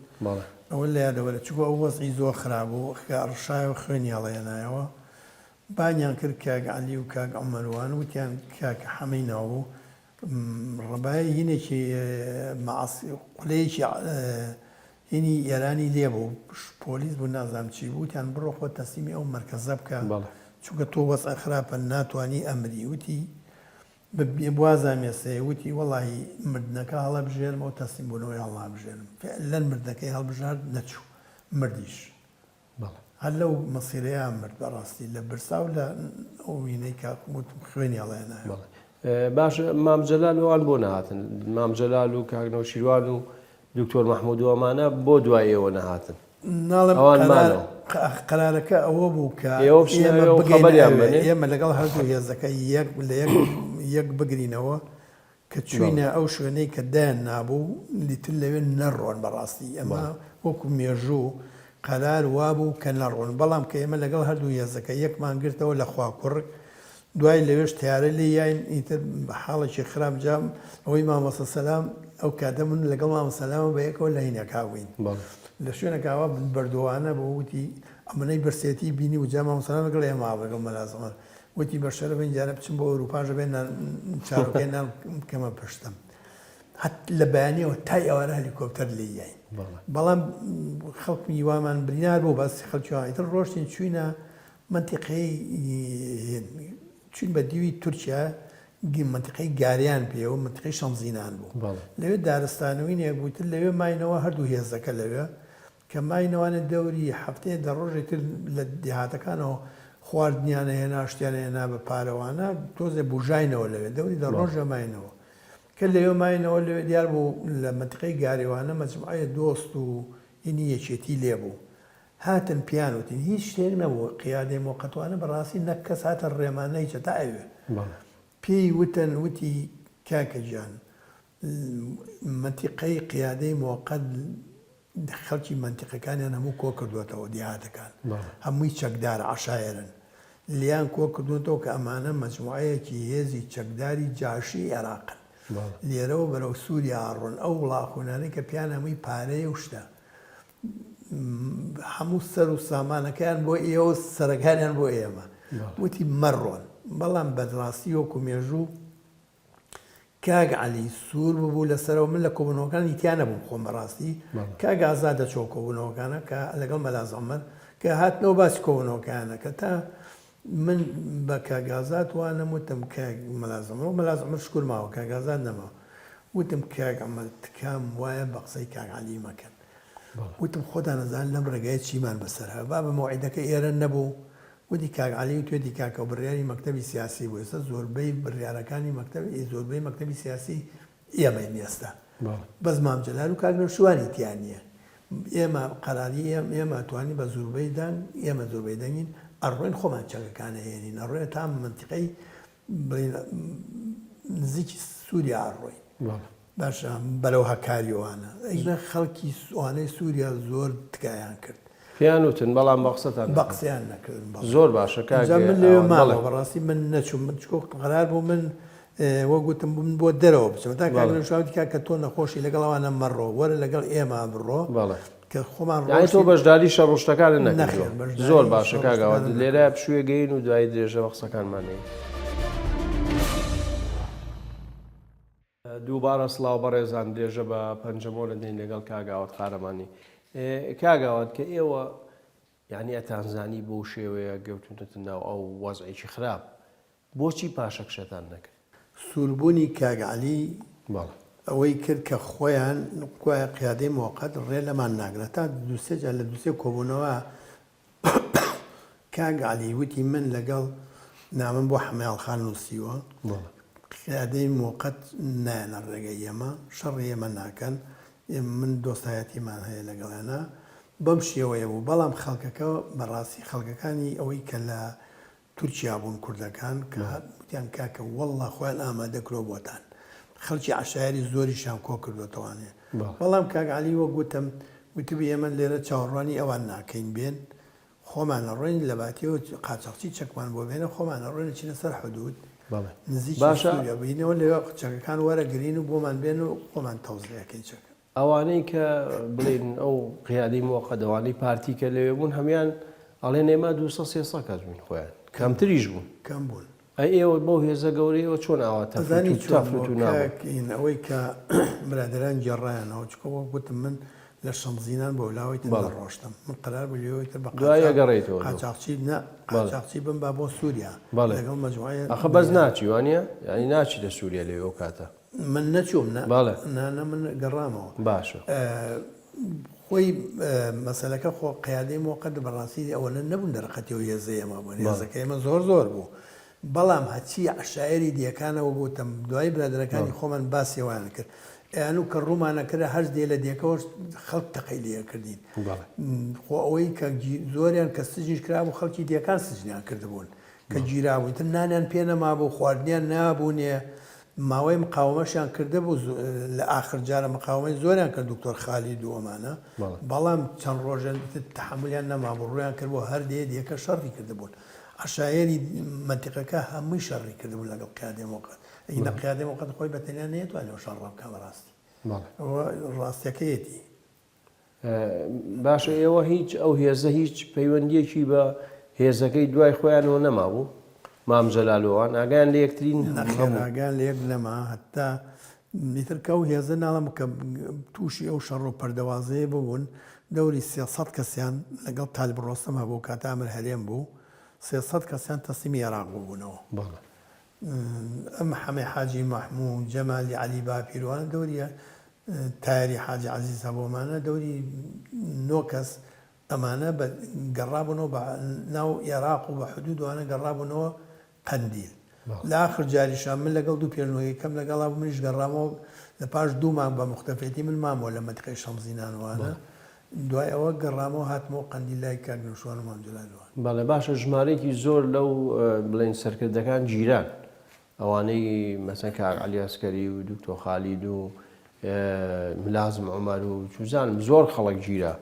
ئەوە لە یادەوەرە چووکە ئەو وەزعی زۆر خراپ بوو، ڕشای و خوێنی هەڵێنایەوە. بانیان کرد کاک عەلی و کاک عومەروان وتیان کاکە هەمەینەوە بوو. ڕەبای هینێکی قولەیەکی هینی ئێرانی لێبوو، پۆلیس بوو نازانم چی بوو، وتیان بڕۆ خۆ تەسلیمی ئەو مەرکەزە بکە چونکە تۆ وەزع خراپە ناتوانی ئەمری. وتی بوازانێسێ وتی وەڵی مردنەکە هەڵە بژێرم و تەسلیم بوونەوەی هەڵا بژێرم. فعلەن مردنەکەی هەڵبژار نەچوو، مردیش. هەر لەو مەسیرەیان مرد بەڕاستی لە برسا و لە ئەو وینەی کە خوێنی هەڵێنایە.
باش مام جەلال وان بۆ نەهاتن، مام جەلال و کاک نەوشیروان و دکتۆر مەحموود و ئەمانە بۆ دوای ئێوە نەهاتن.
ناڵم قەرارەکە ئەوە بوو کە ئێمە لەگەڵ هەردوو هێزەکە یەک بگرینەوە کە چوینە ئەو شوێنەی کە دایان نابوو لیتر لەوێ نەڕۆن. بەڕاستی ئەمە وەکو مێژوو قەرار وابوو کە نەڕۆن، بەڵام کە ئێمە لەگەڵ هەردوو هێزەکە یەکمان گرتەوە لە خواکوڕ، دوای لەوێش تیارە لێ یاین ئیتر حاڵێکی خراپ جام ئەوەی مامۆستا سەلام ئەو کاتە من لەگەڵ مامۆستا سەلامە بە یەکەوە لە هینەکاوین لە شوێنێکاوە بەردووانە بۆ وتی ئەمەەی بەرسێتی بینی و جا مامۆستا سەلام لەگەڵ ئێمە لەگەڵ مەلازمەر وتی بەشەرە بین جارە بچم بۆ ئەوروپاژە بێن چارۆکەی نام کەمە پشتم. هەت لە بەیانیەوە تای ئەوانە هەلیکۆپتەر لێ یاین. بەڵام خەڵکی وامان بریار بوو بەسی خەڵکیوان ئیتر ڕۆشتین چوینە منتیقەی چون بە دیوی تورکیا منتیقەی گاریان پێوە منتیقەی شەمزینان بوو. لەوێ دارستانەوەینێک بووتر لەوێ ماینەوە هەردوو هێزەکە لەوێ کە ماینەوانە دەوری هەفتەیە دە ڕۆژێتتر لە دیهاتەکانەوە خواردنیانە هێنا شتیانە هێنا بە پارەوانە تۆزێ بژاینەوە لەوێ دەوری دە ڕۆژە ماینەوە کە لەوێ ماینەوە لەوێ دیار بوو لە منتیقەی گاریوانە مەجموعەیە دۆست و هینی یەکێتی لێبوو. هاتن پیانوتین هیچ شتێک نەبوو، قیادەی مۆقەتوانە بەڕاستی نەک کەس هاتە ڕێمانەی چە تا ئەوێ پێی وتن وتی کاکە گیان منتیقەی قیادەی مۆقەت خەڵکی منتیقەکانیان هەموو کۆ کردوێتەوە دیهاتەکان هەمووی چەکدارە عەشایەرن لیان کۆ کردوێتەوە کە ئەمانە مەجموعەیەکی هێزی چەکداری جاشی عێراقن لێرەوە بەرەو سووریا ئاڕۆن ئەو وڵاخوونانەی کە پیان هەمووی پارەیە و شتە هەموو سەر و سامانەکەیان بۆ ئێوە سەرەکانیان بۆ ئێمە وتی مەڕۆن. بەڵام بەدڕاستی وەکو مێژوو کاک عەلی سوور ببوو لەسەرەوە من لە کۆبوونەوەکان ئیتیانە بووم خۆم بەڕاستی کاک ئازاد دەچۆ کۆبوونەوەکانە کە لەگەڵ مەلاز عومەر کە هاتنەوە باسی کۆبوونەوەکانە کە تا من بە کاک ئازاد وانم وتم کاک مەلاز عومەر و مەلاز عومەر شکر ماوە کاک ئازاد نەماوە وتم کاک عومەر تکام وایە بە قسەی کاک عەلی مەکەن وتم خۆتان نەزان لەم ڕێگایە چیمان بەسەرها با بە مەوعیدەکە ئێرە نەبوو وتی کاک عەلی و توێتی کاکە و بڕیاری مەکتەبی سیاسی بوو ئێستا زۆربەی بڕیارەکانی زۆربەی مەکتەبی سیاسی ئێمەین ئێستا بەس مام جەلال و کاک نەوشیروانی تیان نییە ئێمە قەراری ئێمە ئەتوانی بە زۆربەیدان ئێمە زۆربەی دەنگین ئەڕۆین خۆمان چەکەکانە هێنین ئەڕۆین تا منتیقەی نزیکی سووریا ئەڕۆین باشە بەرەو هەکاریەوانە ئەیە خەڵکی ئەوانەی سووریا زۆر تکایان کرد
پێیان وتن بەڵام بە قسەتان
بە قسەیان نەکردن
زۆر باشە
من لێوێ ماڵەوە بەڕاستی من نەچوم من چکۆ قەرار بوو من وەگوتم من بۆ دەرەوە بچم تا کاگەشاوتی کە تۆ نەخۆشی لەگەڵەوانە مەڕۆ وەرە لەگەڵ ئێمە بڕۆ کە خۆمان
تۆ بەشداری شەڕۆشتەکانە نەکرد زۆر باشە کاگاوە لێرە پشوێ گەین و دوای درێژە بە قسەکانمانەیە. دووبارە سڵاو بەڕێزان درێژە بە پەنجەمۆ لە دەین لەگەڵ کاگاوات قارەمانی کاگاوات کە ئێوە یعنی ئەتانزانی بۆ شێوەیە گەوتونتە ناو ئەو وەزعێکی خراپ بۆچی پاشەکشەتان نەکرد؟
سووربوونی کاک عەلی ئەوەی کرد کە خۆیان قیادەی مۆقەت ڕێ لەمان ناگرێت تا دووسێ لە دووسێ کۆبوونەوە کاک عەلی وتی من لەگەڵ نامم بۆ حەمایڵخان نووسیوە قیادەی موقت نایەنە ڕێگەی ئێمە شەڕی ئێمە ناکەن من دۆستایەتیمان هەیە لەگەڵێنە بەم شێوەیە بوو بەڵام خەڵکەکە بەڕاستی خەڵکەکانی ئەوەی کە لە تورکیا بوون کوردەکان کە وتیان کاکە وەڵڵا خۆیان ئامادەکرۆ بۆتان خەڵکی عەشایری زۆریشیان کۆ کردوێتەوانێ بەڵام کاک عەلی وە گوتم وتبی ئێمە لێرە چاوەڕوانی ئەوان ناکەین بێن خۆمانە ڕۆین لە باتیەوە قاچاقچی چەکمان بۆ بێنە خۆمانە ڕۆینە چینە سەر حدود نزیکی سووریا بینەوە لەوێ چەکەکان وەرەگرین و بۆمان بێن و خۆمان تەوزیەکەین چەکە
ئەوانەی کە بڵێن ئەو قیادەی موقەدەوانی پارتی کە لەوێ بوون هەمیان ئەڵێن ئێمە 200-300 کەس بوون خۆیان کەمتریش بوون
کەم بوون
ئێوە بەو هێزە گەورەیەوە چۆن
ئەزانی ئەوەی کە برادران گێڕایانەوە چکەوە گوتم من لە شەمزینان بۆ لاوەی ڕۆشتم من قرار بۆ
بەگەڕێتەوە
قاچاقچی بم با بۆ سووریا لەگەڵ مەجموعە
ئەخە بەس ناچی وانە ینی ناچی لە سووریا لێ ئەو کاتە
من نەچووم نانە من گەڕامەوە
باشە
خۆی مەسەلەکە خۆ قیادەی موقت بەڕاستی ئەوەنە نەبوون دەرەقەتەوە هێزە ئێمە بوون هێزەکە ئێمە زۆر بوو بەڵام هەچی عەشایری دیەکانەوە گوتم دوای برادرەکانی خۆمان باسیێوان کرد ئەیان و کە ڕوومانەکرە هەر دێ لە دێکەوە خەڵک تەقەی لێ کردین خۆ ئەوەی کە زۆریان کە سژیش کرابوو خەڵکی دیەکان سژنیان کردبوون کە گیرابووین تر نانیان پێ نەمابوو خواردنیان نابوونێ ماوەی مقاومەشیان کرده بوو لە ئاخر جارە مقاومەی زۆریان کرد دکتۆر خالید و ئەمانە بەڵام چەند ڕۆژێن تەحملیان نەمابوو ڕویان کرد بۆ هەر دێ دیەکە شەڕی کردبوون عەشایری منتیقەکە هەمووی شەڕی کردبوون لەگەڵ قیادەی موقت ئینە قیادەی موقت خۆی بەتەنیان نەیەتوانێت شەڕ بکە بەڕاستی ڕاستیەکەیەتی
باشە ئێوە هیچ ئەو هێزە هیچ پەیوەندیەکی بە هێزەکەی دوای خۆیانەوە نەمابوو مام جەلالۆوان ئاگیان لە یەکترین
ئاگیان لە یەک نەما هەتا میترکە و هێزە ناڵم کە تووشی ئەو شەڕ و پەردەوازەیە ببوون دەوری 300 کەسیان لەگەڵ تاالب ڕۆستەم هەبوو کاتا ئەمر هەرێم بوو 300 کەسیان تەسلیمی عێراق بووبوونەوە ئەم حەمەی حاجی مەحموود جەمالی عەلی باپیروانە دەوریە تایری حاجی عەزیز هەبوومانە دەوری 9 کەس ئەمانە بە گەڕابوونەوە بە ناو عێراق و بە حدودوانە گەڕابوونەوە قەندیل لە ئاخر جاریشان من لەگەڵ دوو پێشنەوەی کەم لەگەڵا منیش گەڕامەوە لە پاش دوومان بە مختەفێتی من مامەوە لە مەتقەی شەمزینانوانە دوای ئەوە گەڕامەوە هاتمەوە قەندیل لای کاکنوشوان و مام جەلالوان
بەڵێ باشە ژمارەیەکی زۆر لەو بڵێن سەرکردەکان گیران ئەوانەی مەسەن کاک عەلی ئەسکەری و دکتۆر خالید و ملازم عومەر و چوزانم زۆر خەڵک گیرە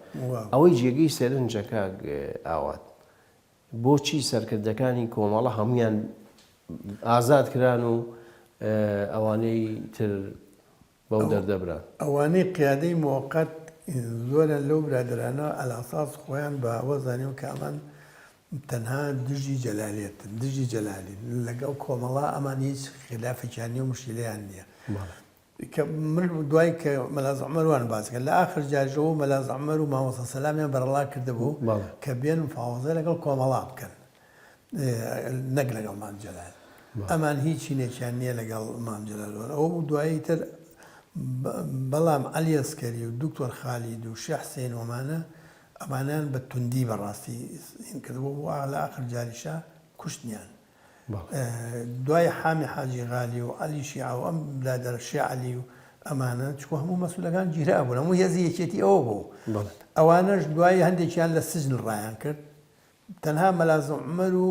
ئەوەی جێگەی سەرنجەکە ئاوات بۆچی سەرکردەکانی کۆمەڵە هەمویان ئازاد کران و ئەوانەی تر بەو دەردەبران
ئەوانەی قیادەی موقت زۆرە لەو برادرانە ئەلاساس خۆیان بە ئەوە زانیەوە کە ئەمان تەنها دژی جەلالێتن دژی جەلالی لەگەڵ کۆمەڵا ئەمان هیچ خلافێکیان و مشکلەیان نییە کە من دوای کە مەلاز عومەروان باسکە لە ئاخر جاریەوە مەلاز عومەر و مامۆستا سەلامیان بەرەڵا کردبوو کە بێن مفاوەزە لەگەڵ کۆمەڵا بکەن نەک لەگەڵ مام جەلال ئەمان هیچی نێکیان نییە لەگەڵ مام جەلالوان ئەوە بوو دوایی تر بەڵام عەلی ئەسکەری و دکتۆر خالید و شێخ حوسێن وەمانە ئەمانیان بە توندی بەڕاستی کردبوو لە ئاخر جاریشا کوشتنیان دوای حامی حاجی غالی و عەلی شیعە و ئەم برادەرە شێعەلی و ئەمانە چکۆ هەموو مەسوولەکان گیرا بوون هەموو هێزی یەکێتی ئەوە بوو ئەوانەش دوای هەندێکیان لە سجن ڕایان کرد تەنها مەلاز عومەر و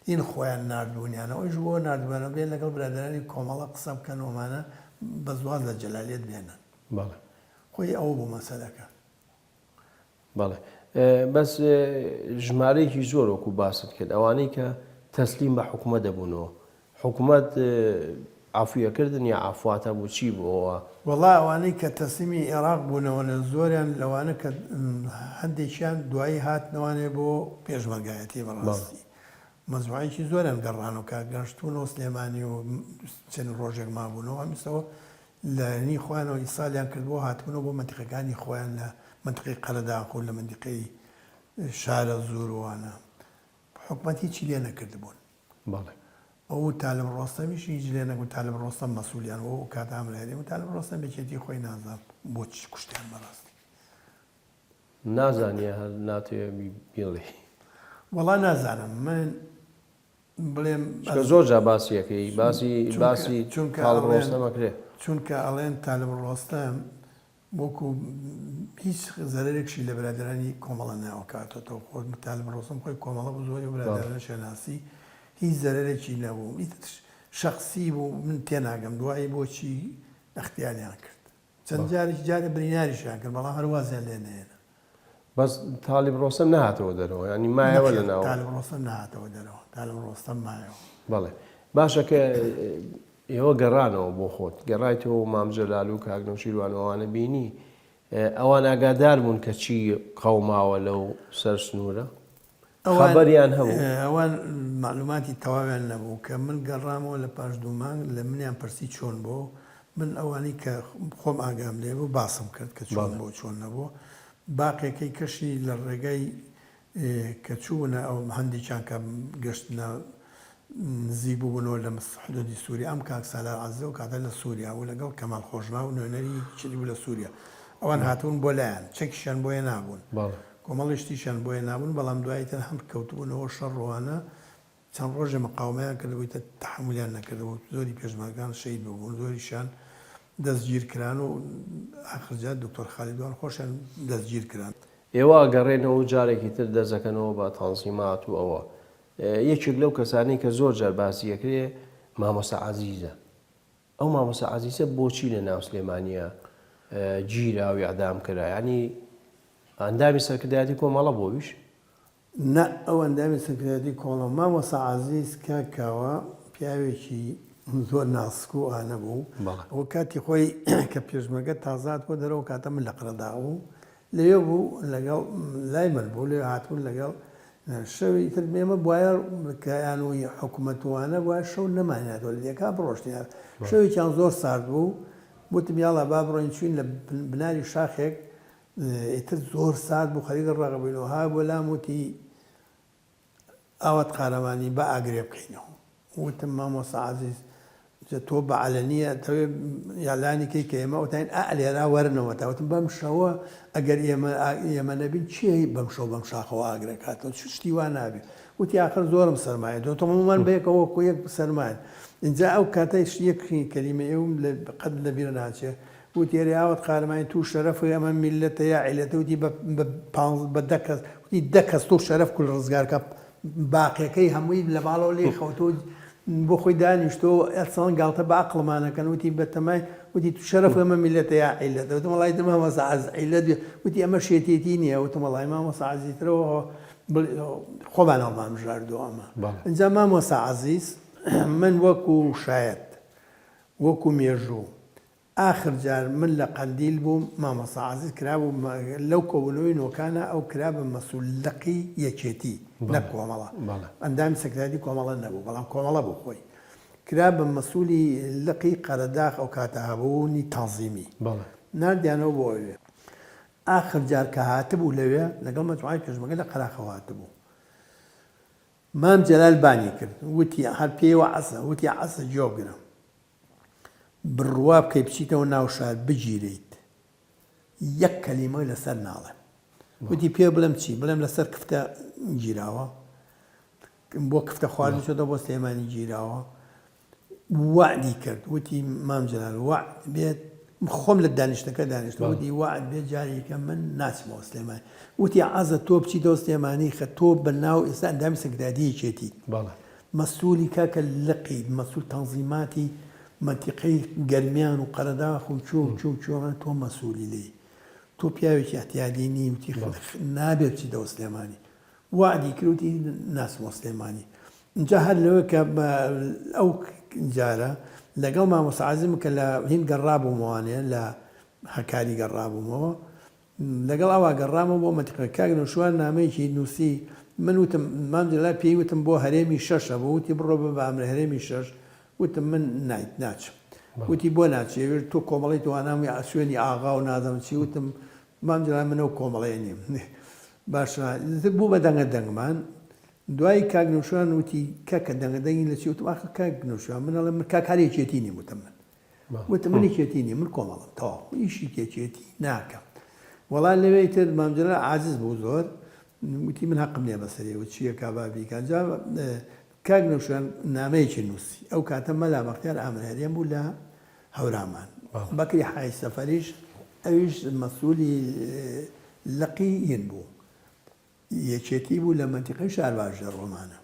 این خۆیان نردبوونیانە ئەویش بۆ نردبوونە بێن لەگەڵ برادرانی کۆمەڵە قسە بکەن وەمانە بە زواز لە جەلالیەت بێنن خۆی ئەوە بوو مەسەلەکە
بەڵێ بەس ژمارەیەکی زۆر وەکو باست کرد ئەوانەی کە تەسلیم بە حکومە دەبوونەوە حکوومەت عافویەکردن یا ئافواتە بوو چی بووەوە
وەڵا ئەوانەی کە تەسلیمی عێراق بوونەوە لە زۆریان لەوانە کە هەندێکیان دوایی هاتنەوانێ بۆ پێشمەرگایەتی بەڕاستی مەزوعایکی زۆریان گەڕانەوە کە گەشتونەوە سلێمانی و چەند ڕۆژێک مابوونەوە هەمیستەوە لە نی خۆیانەوە ئیسالیان کردبوو هاتبوونەوە بۆ منتیقەکانی خۆیان لە منطقەی قەرەداخ و لە منطقەی شارە زوروانە حکومەت هیچی لێ نەکردبوون ئەو تاالب ڕۆستەمیشی هیچ لێ نەگوت تاالب ڕۆستەم مەسوولیان و کاتام لە هەرێم و تاالب ڕۆستەم بێکێتی خۆی نازان بۆ چ کوشتیان بەڕاستی
نازانیە هەر ناتوێ بڵێ
وەڵا نازانم من بڵێم
زۆر جا باسیەکەی باسی تاڵب ڕۆستەمەکرێ
چونکە ئەڵێن تاالب ڕۆستەم وەکو هیچ زەرێکشی لە برادرانی کۆمەڵە ناوکاتەوە خۆ تاالب ڕۆستم خۆی کۆمەڵە بوو زۆری برادران شەناسی هیچ زەرێکی نەبوو شخصی بوو من تێناگەم دوایی بۆچی اختیاریان کرد چەند جارێک بریناریشیان کرد بەڵام هەروازیان لێ نێنە
بەس تاالب ڕۆستەم نهاتەوە دەرەوە ینی مایەوە لە ناو
تاالب ڕۆستەم نهاتەوە دەرەوە تاالب ڕۆستەم مایەوە
بەڵێ باشە کە ئێوە گەڕانەوە بۆ خۆت گەڕایتەوە مامجەلال و کاکنەوشیروانەوانە بینی ئەوان ئاگادار بوون کە چی قەوماوە لەو سەر سنوورە خەبەریان هەبوو
ئەوان معلوماتی تەواویان نەبوو کە من گەڕامەوە لە پاش دوو مانگ لە منیان پرسی چۆن بۆ من ئەوانی کە خۆم ئاگام لێ بوو باسم کرد کە چۆن بۆ چۆن نەبوو باقیەکەی کەشی لە ڕێگەی کە چوونە ئەو هەندێکیان کە گەشتنە نزیک بوونەوە لە حدودی سووریا ئەم کاک سالار عەزیزە و کاتە لە سووریا و لەگەڵ کەمال خۆشما و نوێنەری چلی بوو لە سووریا ئەوان هاتوون بۆ لایەن چەکیشیان بۆیە نابوون کۆمەڵیشتیشان بۆیە نابوون بەڵام دوایتر هەم کەوتبوونەوە شەڕ ڕۆوانە چەند ڕۆژە مەقاومەیان کردبوویتە تەحمولیان نەکردەوە زۆری پێشمەرگان شەید بوون زۆریشان دەستگیر کران و ئاخرجا دکتۆر خالیدوان خۆشیان دەستگیر کران
ئێوە گەڕێنەوە جارێکی تر دەزەکەنەوە بە تەنزیمات و ئەوە یەکێک لەو کەسانی کە زۆر جار باسیەکرێ مامۆستا عەزیزە ئەو مامۆستا عەزیزە بۆچی لە ناو سلێمانیە گیرا و ئەعدام کرا ینی ئەندامی سەرکردایەتی کۆمەڵە بۆویش
نە ئەو ئەندامی سەرکردایەتی کۆمەڵە مامۆستا عەزیز کاکاوە پیاوێکی زۆر ناسک و ئانە بوو ئەو کاتی خۆی کە پێشمەرگە تازات بۆ دەرەوە کاتە من لە قڕەدا بوو لەوێ بوو لەگەڵ لای من بوو لێ هاتوون لەگەڵ شەوی تر ئێمە بواە کەیانوی حکوومەتوانە وایە شەو نەمانێتەوە لە لێکا بڕۆشتیان شەوێکیان زۆر سارد بوو وتم یاڵا با بڕۆین چوین لە بناری شاخێک ئیتر زۆر سارد بوو خەریکە ڕاغبووینەوە ها بۆ لام وتی ئاوات قارەمانی بە ئاگرێ بکەینەوە وتم مامۆستا عەزیز تۆ بە عەلەنیە تەوێ یالانیکەی کە ئێمە وتین لێرا وەرنەوە تاوتم بەم شەوە ئەگەر ئێمە نەبین چی بەم شەو بەم شاخەوە ئاگرەکاتەوە شتی وا نابێت وتی آخر زۆرم سەرمایە دۆ تۆمان بەیەکەوە کو یەک سەرمایە اینجا ئەو کاتەی یەکی کەلیمە ئێوم قەت لە بیر ناچێ وتی ڕیاوت قارەمانی تو شەرەف ئەمە میلەتە یا عیلەتە وتی بە دە کەس وتی دە کەس تۆ شەرەف کول ڕزگارکە باقیەکەی هەمووی لە باڵەوە لێ خەوتۆ بۆ خۆی دانیشتۆ ئەسڵان گاڵتە بە عەقڵمانەکەن وتی بەتەمای وتی تو شەرەف ئەمە میلەتە یا عیلەتە وتم وەڵای مامۆستا عەزیز عیلەت وتی ئەمە شێتێتی نییە وتم وەڵای مامۆستا عەزیزترەوە خۆبان هەڵمان بژاردووە ئەمە ئەنجا مامۆستا عەزیز من وەکو شایەت وەکو مێژوو آخر جار من لە قەندیل بووم مامۆستا عەزیز کرابوو لەو کۆبوونەوەی نۆکانە ئەو کرا بە مەسوولەقی یەکێتی نە کۆمەڵە ئەندامی سەکرایەتی کۆمەڵە نەبوو بەڵام کۆمەڵە بوو خۆی کرا بە مەسوولی لقی قەرەداغ ئەو کاتە هەبوونی تەنزیمی ناردیانەوە بۆ ئەوێ آخر جار کە هاتبوو لەوێ لەگەڵ مەجموعەی پێشمەرگە لە قەراخەوە هاتبوو مام جەلال بانی کرد وتی هەر پێیەوە عەسە وتی عەسە جۆگرە بڕوا بکەی بچیتەوە ناو شار بگیرێیت یەک کەلیمەی لەسەر ناڵێ وتی پێ بڵێم چی بڵێم لەسەر کفتە گیراوە بۆ کفتە خواردن چۆتە بۆ سلێمانی گیراوە وعدی کرد وتی مام جەلال وعد بێت خۆم لە دانیشتەکە دانیشت وتی وعد بێت جارێکە من ناچمەوە سلێمانی وتی عەزە تۆ بچیتەوە سلێمانی خە تۆ بەناو ئێستا ئەندامی سەکرایەتیەکێتی مەسوولی کاکە لقی مەسوول تەنزیماتی منتیقەی گەرمیان و قەرەداغ و چۆ تۆ مەسوولی لێ تۆ پیاوێکی احتیاجی نی وتی نابێت بچیتەوە سلێمانی وعدی کردوتی ناچمەوە سلێمانی اینجا هەر لەوە کە ئەو جارە لەگەڵ مامۆستا عەزیزم کە لە هین گەڕابوومەوانێ لە هەکاری گەڕابوومەوە لەگەڵ ئەوە گەڕامەوە بۆ منتیقەکە کاگنەوشوان نامەیەکی نووسی من وتم مام جەلال پێی وتم بۆ هەرێمی شەشە بۆ وتی بڕۆ بە ئەمرە هەرێمی شەش وتم من ناچم وتی بۆ ناچێت تۆ کۆمەڵی توانامی سوێنی ئاغا و نازەم چی وتم مام جەلال منەوە کۆمەڵەیە نیم باشە بوو بە دەنگە دەنگمان دوای کاگنەوشوان وتی کاکە دەنگە دەنگی لە چی وتم ئاخر کاگنەوشوان منەڵێ من کاک هەر یەکێتی نیم وتم من وتم من یەکێتی نیم من کۆمەڵم تەواو ئیشی تێکێتی ناکەم وەڵام لەوەی تر مام جەلال عاجز بوو زۆر وتی من حەقم نییە بەسەرێ و چییە کابابیکە جا کاک نەوشیان نامەیەکی نووسی ئەو کاتە مەلا بەختیار ئامرێریان بوو لە هەورامان بەکری حای سەفەریش ئەویش مەسئولی لەقیین بوو یەکێتی بوو لە منتیقەی شارباژە ڕۆمانە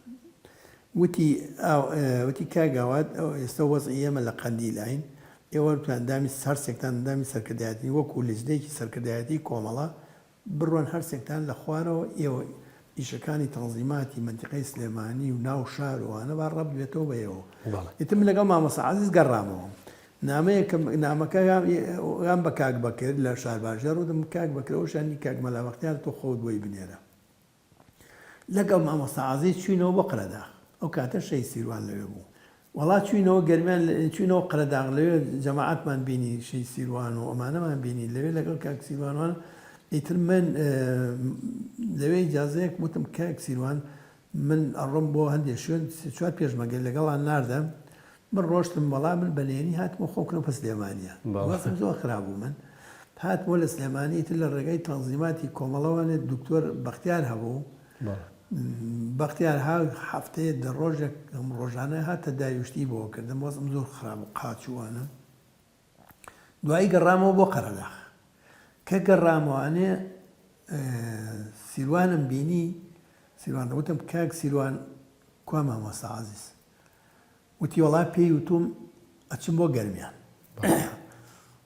وتی کاگاوات ئێستا وەزعی ئێمە لە قەندیلاین ئێوە دامی هەرسێکتان دامی سەرکردایەتی وەکو لیزدەیەکی سەرکردایەتی کۆمەڵە بڕۆن هەرسێکتان لە خوارەوە ئێوە ئیشەکانی تەنزیماتی منتیقەی سلێمانی و ناو شارەوانە با ڕەب بێتەوە بەیەوە ئیتر من لەگەڵ مامۆستا عەزیز گەڕامەوە نامەکە یان بە کاک بەکرد لە شارباژێر ڕوودم کاک بەکرەوە شانی کاک مەلا بەختیار تۆ خۆت بۆی بنێرە لەگەڵ مامۆستا عەزیز چوینەوە بۆ قرەداغ ئەو کاتە شەی سیروان لەوێ بوو وڵات چوینەوە گەرمیان چوینەوە قرەداغ لەوێ جەماعەتمان بینی شەی سیروان و ئەمانەمان بینی لەوێ لەگەڵ کاک سیروانوان ئیتر من لەوێ ئیجازەیەک وتم کاک سیروان من ئەڕۆم بۆ هەندێک شوێن چوار پێشمەگەل لەگەڵان ناردەم من ڕۆشتم وەڵام من بەنێنی هاتمە خۆکردنەوە پە سلێمانیە وەسم زۆر خراپ بوو من هاتمەوە لە سلێمانی تر لە ڕێگەی تەنزیماتی کۆمەڵەوانێت دکتۆر بەختیار هەبوو بەختیار هەفتەیە دە ڕۆژێک ڕۆژانە هاتە داویشتی بۆ کردم وەسم زۆر خراپ و قاچوانە دوایی گەڕامەوە بۆ قەرەداغ کە گەڕامەوانێ سیروانم بینی سیروان وتم کاک سیروان کوا مامۆستا عەزیز وتی وەڵا پێی وتم ئەچم بۆ گەرمیان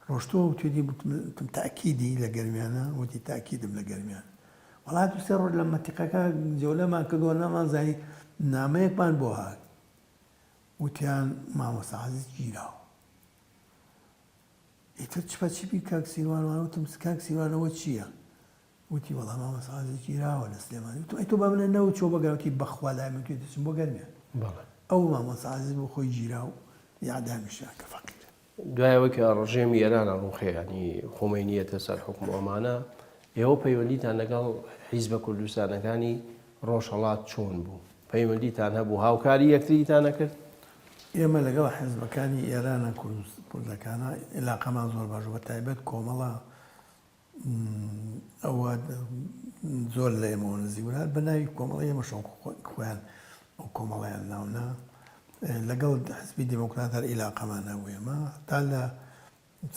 ڕۆشتۆ توێنی وتم تاکیدی لە گەرمیانە وتی تاکیدم لە گەرمیان وەڵا دوو سێ ڕۆژ لە مەتیقەکە جەولەمان کردووە نەمانزانی نامەیەکمان بۆ هات وتیان مامۆستا عەزیز گیراوە ئیتر چپەچیپی کاک سیروانوان وتم کاک سیروانەوە چییە؟ وتی وەڵا مامۆستا عەزیز گیراوە لە سلێمانی وتم ئەی تۆ با منە نەوت چۆ بەگەوتی بەخوا لای من توێ دەچم بۆ گەرمیان ئەو مامۆستا عەزیز بۆ خۆی گیرا و یادامیشا کە فەقیر
دوایەوە کە ڕژێمی ئێرانە ڕوخێنی خۆمەینیەتە سەر حکم ئەمانە ئێوە پەیوەندیتان لەگەڵ حیزبە کوردستانەکانی ڕۆژهەڵات چۆن بوو؟ پەیوەندیتان هەبوو هاوکاری یەکتریتان نەکرد؟
ئێمە لەگەڵ حیزبەکانی ئێرانە کوردەکانە عێلاقەمان زۆر باش بە تایبەت کۆمەڵە ئەوە زۆر لە ئێمەوە نزیکبوون بە ناوی کۆمەڵی ئێمە شەو خۆیان ئەو کۆمەڵیان ناونا لەگەڵ حزبی دیموکرات هەر عێلاقەمان هەبوو ئێمە تا لە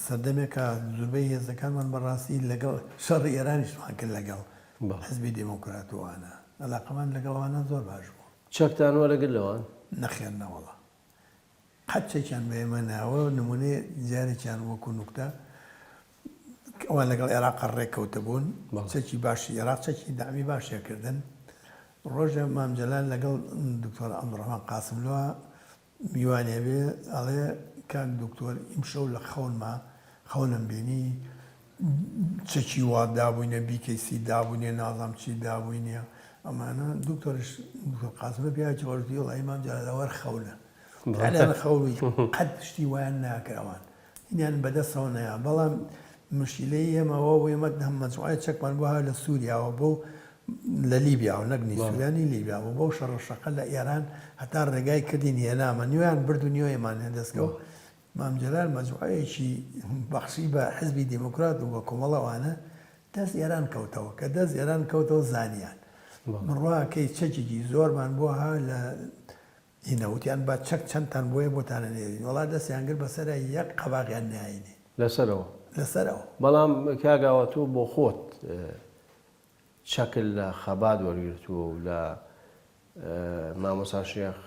سەردەمێکە زوربەی هێزەکانمان بەڕاستی لەگەڵ شەڕی ئێرانیشمان کرد لەگەڵ حزبی دیموکراتوانە عێلاقەمان لەگەڵەوانە زۆر باش بوو
چەکتان وەرەگرت لەوان؟
نەخێر نەوەڵە قەتچێکیان بە ئێمە ناوە نمونێ جارێکیان وەکو نوکتە ئەوان لەگەڵ عێراق ڕێککەوتە بوون چەکی باشی عێراق چەکی دامی باشیەکردن ڕۆژە مامجەلال لەگەڵ دکتۆر عەبدوڕەحمان قاسملووە میوانێ بێ ئەڵێ کاک دکتۆر ئیمشەو لە خەونم بینی چەکی وا دابووینە بیکەیسی دابووینێ نازام چی دابووینە ئەمانە دکتۆرش دکتۆر قاسمە پیاوێکی وەرزی وڵی مامجەلال ئەوەر خەونە لەنە خەوی قەت شتی وایان ناکراوان هینیان بەدەستەوە نەیە بەڵام مشکلەی ئێمەوە بۆ ئێمە هەم مەجموعە چەکمان بۆ لە سووریاوە بۆ لە لیبیاوە نەگنی سوورانی لیبیاوە بۆ شەڕەشەقە لە ئێران هەتا ڕێگای کردی نێنامە نیویان برد و نیۆیمان هێندەستکەوت مامجەلال مەجموعەیەکی بەخشی بە حزبی دیموکرات و بە کۆمەڵەوانە دەست ئێران کەوتەوە کە دەست ئێران کەوتەوە زانیان من ڕواکەی چەکێکی زۆرمان بۆ ها لە هینەوتیان با چەک چەندتان بۆیە بۆتانە نێرین وڵا دەستیان کرد بەسەرە یەک قەباغیان نایینێ لەسەرەوە
بەڵام کاگاوە تۆ بۆ خۆت چەکل لە خەبات وەرگرتووە و لە مامۆستا شێخ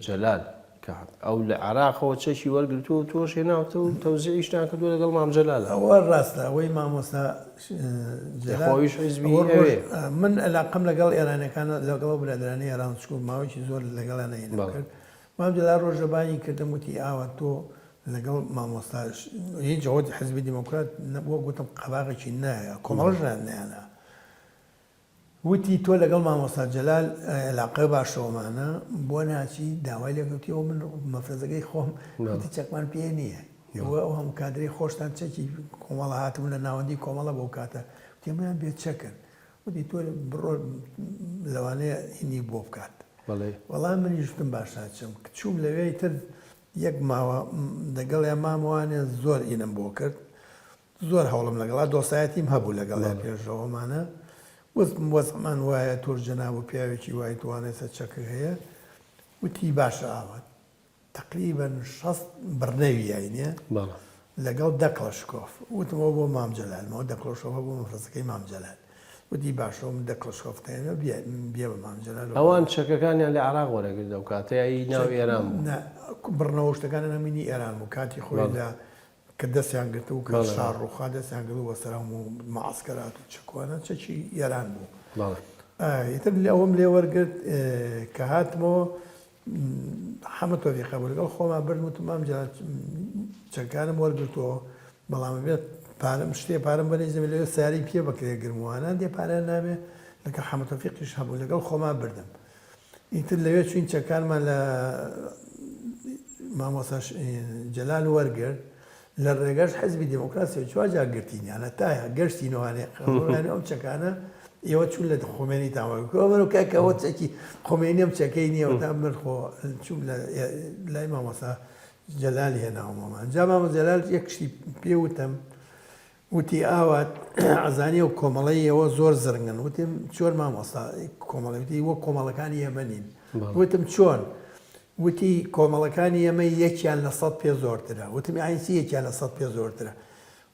جەلال کە ئەو لە عێراقەوە چەکی وەرگرتووە و تۆش هێناوتە و تەوزیعیشتان کردووە لەگەڵ مام جەلالە
ئەوە ڕاستە ئەوەی مامۆستا
خۆیش حیزبی ئەوێ
من عێلاقەم لەگەڵ ئێرانەکانە لەگەڵ برادرانی ئێران چکو ماوەیەکی زۆر لەگەڵانە هێنا کرد مام جەلال ڕۆژەبانی کردم وتی ئاوە تۆ لەگەڵ مامۆستا هیچ جەوەتی حزبی دیموکرات بۆ گوتم قەباغێکی نایە کۆمەڵژیان نیانە وتی تۆ لەگەڵ مامۆستا جەلال عێلاقە باشەوەمانە بۆ ناچی داوای لێکەوتیەوە من مەفرەزەکەی خۆم وتی چەکمان پێ نییە ئێوە ئەو هەموو کادرەی خۆشتان چەکی کۆمەڵە هاتبوون لە ناوەندی کۆمەڵە بۆ کاتە تێمەیان بێت چەکن وتی تۆ بڕۆ لەوانەیە هینی بۆ بکات وەڵام منیشتم باشا چم چوم لەوێ تر یەک ماوە دەگەڵیان مامەوانێ زۆر ئینم بۆ کرد زۆر هەوڵم لەگەڵا دۆسایەتیم هەبوو لەگەڵا پێشەوەمانە وەزمان وایە تۆر جەناب و پیاوێکی وای توانێتە چەکە هەیە وتی باشە ئاوات تقریبا 6 بڕنەوی یاینە
بەڵێ
لەگەڵ دەکڵشکۆف وتمەوە بۆ مام جەلالمەوە دەکڵشەوە بۆ مەفرەسەکەی مام جەلال وتی باشەوە دەکڵشکۆفتێنە بێ بە مام جەلال
ئەوان چەکەکانیان لە عراق وەرەگرت و کاتەیە ناو ئێران بوو
بڕنەوە شتەکانە نەمینی ئێران بوو کاتی خۆی لە کە دەستیان گرت و کە شار ڕووخا دەستیان گرت و وەسەرام و معسکرات و چکوانە چەکی ئێران بوو ئیتر لە ئەوم لێ وەرگرت کە هاتمەوە حەمە تۆفیقە بوو لەگەڵ خۆمان بردموتم مام جەلال چەکانم وەرگرتەوە بەڵام بێت پارەم شتێ پارەم بەنێزم لەوێ سیاری پێ بکرێ گرموانە دێ پارە نامێ لەکە حەمە تۆفیقیش هەبوو لەگەڵ خۆمان بردم ئیتر لەوێ چوین چەکانمان لە مامۆستا جەلال وەرگرت لە ڕێگەش حزبی دموکراسی چواجا گرتینیانە تایە گەشتینەوانێ ئەم چەکانە ئێوە چون لە خۆمێنی تاوەکەوە کاکەوە چەکی خۆمێنی ئەم چەکەی نییە و تا مرخۆ چوم لای مامۆستا جەلالی هێناومەمان جا مامۆ جەلال یەکشتی پێوتم وتی ئاوات ئەزانیە و کۆمەڵی ئێوە زۆر زرنگن وتم چۆن مامۆستا کۆمەڵێتی وە کۆمەڵەکانی ئێمەنین وتم چۆن وتی کۆمەڵەکانی ئێمە یەکیان لە 100 پێ زۆرترە وتم ئاینسی یەکیان لە 100 پێ زۆرترە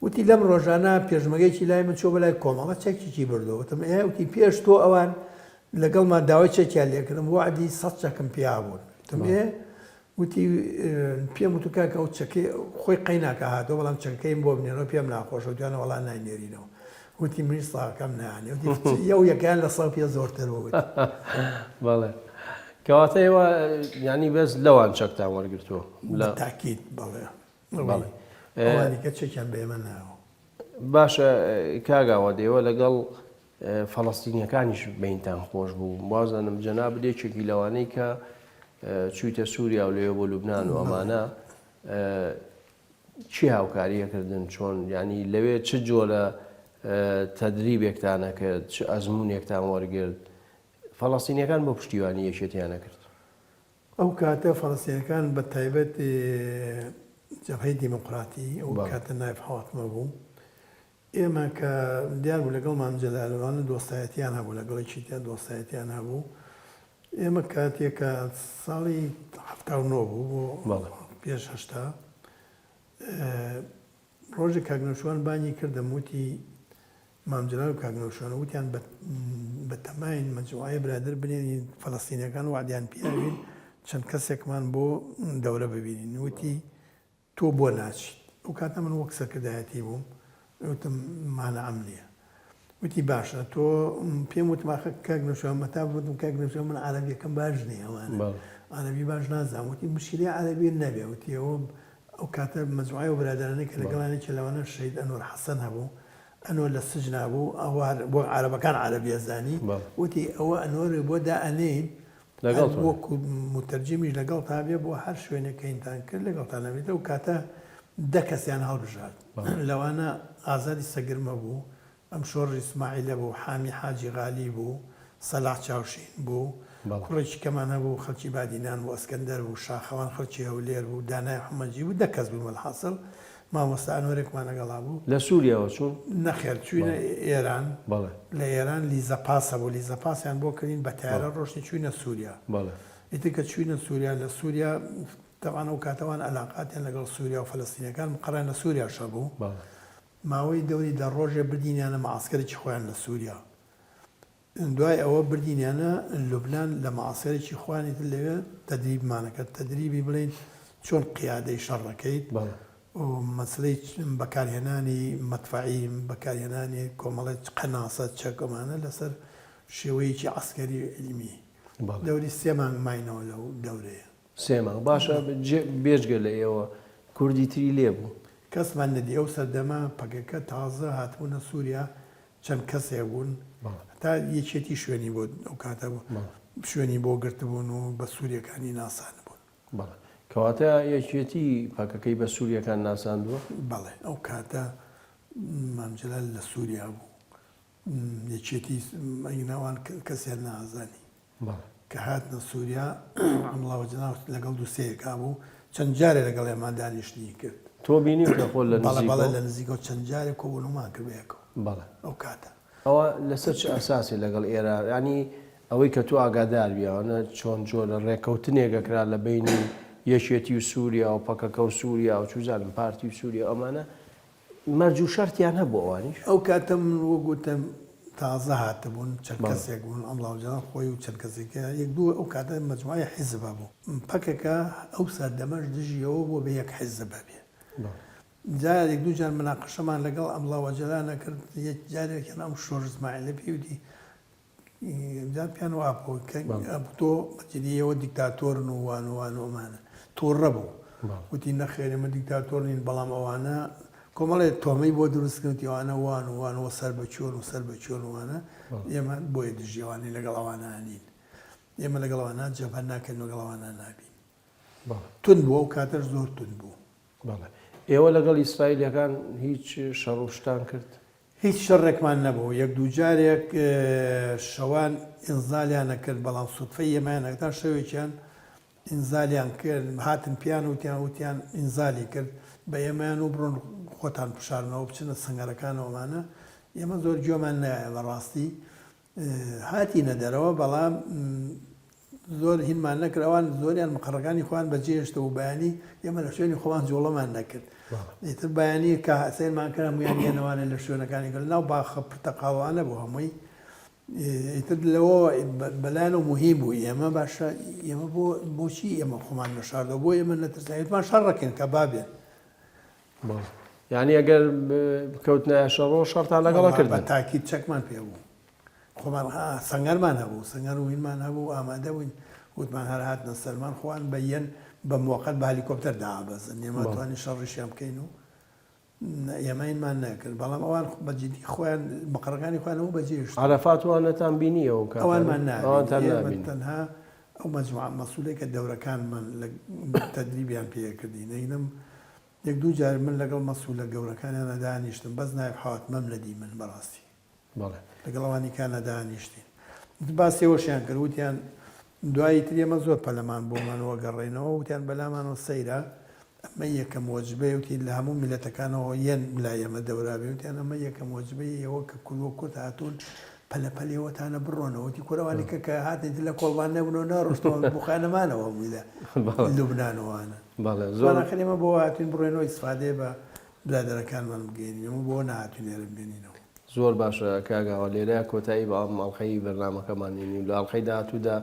وتی لەم ڕۆژانە پێشمەگەیکی لای من چۆ بەلای کۆمەڵە چەکێکی بردو وتم وتی پێش تۆ ئەوان لەگەڵمان داوای چەکیان لێکردم وعدی 100 چەکم پیا بوون وتم وتی پێم وتو کاکە ئەو چەکەی خۆی قەیناکە هاتەوە بەڵام چەکەکەیم بۆ بنێرەوە پێم ناخۆشە وتیانە وەڵا ناینێرینەوە وتی منیش ساکەم نایانێ وتی یەو یەکیان لە 100 پێ زۆرترەوە وتی
بەڵێ کەواتە ئێوە ینی بەس لەوان چەکتان وەرگرتووە
لە تاکید بەڵێ ئەوانیکە چێکیان بە ئێمە ناوە
باشە کاگاوە دێوە لەگەڵ فەڵەستینیەکانیش بینتان خۆش بوو وازانم جەناب لێکێکی لەوانەی کە چوویتە سووریا و لێوە بۆ لوبنان و ئەمانە چی هاوکاریەکردن چۆن ینی لەوێ چ جۆرە تەدریبێکتانە کرد چ ئەزمونێکتان وەرگرت فەڵەستینیەکان بۆ پشتیوانی یەکێتیانە کرد
ئەو کاتە فەڵەستینەکان بە تایبەت جەبهەی دیموقراتی ئەو کاتە نایب حەواتمە بوو ئێمە کە دیار بوو لەگەڵ مام جەلالەوانە دۆستایەتیان هەبوو لەگەڵێکی تیان دۆستایەتیان هەبوو ئێمە کاتێکە ساڵی 79 بوو بۆ پێش هەشتا ڕۆژی کاگنەوشوان بانی کردم وتی مام جەلال و کاگنەوشوان وتیان بە تەماین مەجموعەیە برادر بنێنین فەڵەستینیەکان وعدیان پێوین چەند کەسێکمان بۆ دەورە ببینین وتی تۆ بۆ ناچیت ئەو کاتە من وەک سەرکردایەتی بووم وتم مانەعەم نییە وتی باشە تۆ پێم وتماخە کاگنەوشوان مەتا بوتم کاگنەوشوان من عەرەبیەکەم باش نییە ئەوانە عەرەبی باش نازانم وتی مشکلی عەرەبی نەبێ وتی ئەو کاتە مەجموعەی و برادرانەی کە لەگەڵانێکی لەوانە شەید ئەنوەر حەسەن هەبوو ئەنوەر لە سجنا بوو ئەوە بۆ عەرەبەکان عەرەبیە زانی وتی ئەوە ئەنوەر بۆ دائەنێن وەکو متەرجمیش لەگەڵ تا بێ بۆ هەر شوێنەکەینتان کرد لەگەڵتان نەبێتە و کاتە 10 کەسیان هەڵبژارد لەوانە ئازادی سەگرمە بوو ئەم شۆڕ ئیسماعیلە بوو حامی حاجی غالی بوو سەلاح چاوشین بوو کوڕێکی کەمان هەبوو خەڵکی بادینان بوو ئەسکەندەر بوو شاخەوان خەڵکی هەولێر بوو دانای حمەجی بوو 10 کەس بوو مەلحاصل مامۆستا ئەنوەرێکمان لەگەڵا بوو
لە سووریاوە چوون
نەخێر چوینە ئێران لە ئێران لیزەپاسە بوو لیزەپاسیان بۆ کردین بە تیارە ڕۆشنی چوینە سووریا ئیتر کە چوینە سووریا لە سووریا تەوان و کاتەوان عەلاقاتیان لەگەڵ سووریا و فەلەستینیەکان قەران لە سووریا شەبوو ماوەی دەوری دە ڕۆژێ بردینیانە مەعسکەرێکی خۆیان لە سووریا دوای ئەوە بردینیانە لوبنان لە مەعسکەرێکی خوانی تر لەوێ تەدریبمانەکە تەدریبی بڵین چۆن قیادەی شەڕەکەیت و مەسلەی بەکارهێنانی مەدفەعی بەکارهێنانی کۆمەڵێک قەناسە چەکەمانە لەسەر شێوەیەکی عەسکەری علمی دەوری 3 مانگ ماینەوە لەو دەورەیە
3 مانگ باشە بێژگە لە ئێوە کوردی تری لێ بوو
کەسمان نەدی ئەو سەردەما پەکەکە تازە هاتبوونە سووریا چەند کەسێک بوون تا یەکێتی شوێنی بۆ ئەو کاتە شوێنی بۆ گرتبوون و بە سووریەکانی ناسان بوون
کەواتە یەکێتی پاکەکەی بە سووریەکان ناساندووە
بەڵێ ئەو کاتە مام جەلال لە سووریا بوو یەکێتی ئەیناوان کەسیان نازانی کە هاتنە سووریا ئەمڵاوە جەناو لەگەڵ دووسەیەکا بوو چەند جارێ لەگەڵ ئێمان دانیشتنی کرد
تۆ بینی کە خۆ لە
بەڵێ لە نزیکەوە چەند جارێک کۆبوونمان کردوەکەەوە ئەو کاتە
ئەوە لەسەر چ ئەساسی لەگەڵ ئێران ینی ئەوەی کە تو ئاگادار بیاوانە چۆن جۆرە ڕێکەوتنێکەکرا لە بینی یەکێتی و سووریا و پەکەکە و سووریا و چوزانم پارتی و سووریا ئەمانە مەرج و شەرتیان هەبوو ئەوانیش
ئەو کاتە من وەگوتم تازە هاتبوون چەند کەسێک بوون ئەمڵاوجان خۆی و چەند کەسێکە یەک دوو ئەو کاتە مەجموعی حیزبە بوو پەکەکە ئەو سەردەمەش دژیەوە بۆ بە یەک حیزبە بێ جارێک دوو جار مناقەشەمان لەگەڵ ئەمڵاوەجلانە کرد یەک جارێکیان ئەم شۆڕ ئیسماعیلە پێوتی جار پیان وابوو کە تۆ بەجددیەوە دیکتاتۆرن و وان و وان ومانە تۆڕە بوو وتی نەخێر ئێمە دیکتاتۆر نین بەڵام ئەوانە کۆمەڵێت تۆمەی بۆ دروستکردی ئەوانە وان و وانەوە سەر بە چۆن و سەر بە چۆن وانە ئێمە بۆیە دژیوانی لەگەڵ ئەوانە هەنین ئێمە لەگەڵەوانە جەبهەر ناکەین لەگەڵەوانە نابین تون بوو ئەو کاتەش زۆر تون بوو
ئێوە لەگەڵ ئیسرائیلەکان هیچ شەڕ و شتان کرد
هیچ شەڕێکمان نەبوو یەک دوو جارێک شەوان ئینزالیانە کرد بەڵام سوتفەی ئێمانەکە شەوێکیان ئینزالیان کرد هاتن پیان وتیان ئینزالی کرد بە ئێمەیان و بڕۆن خۆتان پشارنەوە بچنە سنگەرەکانەوەمانە ئێمە زۆر گوێمان نایە بەڕاستی هاتیینە دەرەوە بەڵام زۆر هینمان نەکرد ئەوان زۆریان مقڕەکانی خۆیان بەجێهێشتە و بەیانی ئێمە لە شوێنی خۆمان جوڵەمان نەکرد ئیتر بەیانی کە سیرمان کرد هەمویان هێنەوانە لە شوێنەکانی کرد ناو باخە پرتەقاڵوانە بوو هەمووی ئیتر لەوە بەلایەن و مهم بوو ئێمە باشە ئێمە بۆچی ئێمە خۆمان نەشاردەوە بۆ ئێمە نەترسایەتمان شەڕەکەین کە بابێن
یعنی ئەگەر بکەوتنە شەڕۆ شەڕتان لەگەڵە کرد
بە تاکید چەکمان پێ بوو خۆمان سەنگەرمان هەبوو سەنگەر و هینمان هەبوو ئامادە بووین وتمان هەر هاتنە سەرمان خۆیان بەیەن بە موقت بە هەلیکۆپتەر دابەزن ئێمە توانی شەڕیشیان بکەین و ئێمە هینمان نەکرد بەڵام ئەوان بەجددی خۆیان مقڕەکانی خۆیانەوە بەجێهێشت
عەرەفاتوانەتان بینیەوە کە
ئەوانمان نابین تەنها ئەو مەجموعە مەسئولێکە دەورەکانمان لە تەدریبیان پێکردی نەینم یەک دوو جار من لەگەڵ مەسئولە گەورەکانیانە دانیشتم بەس نایب حاوت مەم لەدی من بەڕاستی لەگەڵەوانی کانە دانیشتین باسیەوەشیان کرد وتیان دوایی تر ئێمە زۆر پەلەمان بۆمانەوە گەڕێنەوە وتیان بەلامانەوە سەیرە ئەمە یەکەم وەجبەی وتی لە هەموو میلەتەکانەوە یەن لای ئێمە دەورابێ وتیان ئەمە یەکەم وەجبەی ئێوە کە کورد کورد هاتوون پەلەپەلێوەتانە بڕۆنەوەتی کوڕەوانی کە هاتێت لە کۆڵبان نەبوونەوە ناڕۆشتەوە بخانەمانەوە هەموویدا لوبنانەوەوانە زۆرخەمە بۆ هاتوین بڕێنەوە ئیسفادێ بە برادەرەکانمان بگەینی ئەمە بۆ نهاتوین ێرە بێنینەوە
زۆر باشە کاگاوە لێرە کۆتایی بە ماڵخەی بەرنامەکەمانینی لە ئەڵخەی داهاتوودا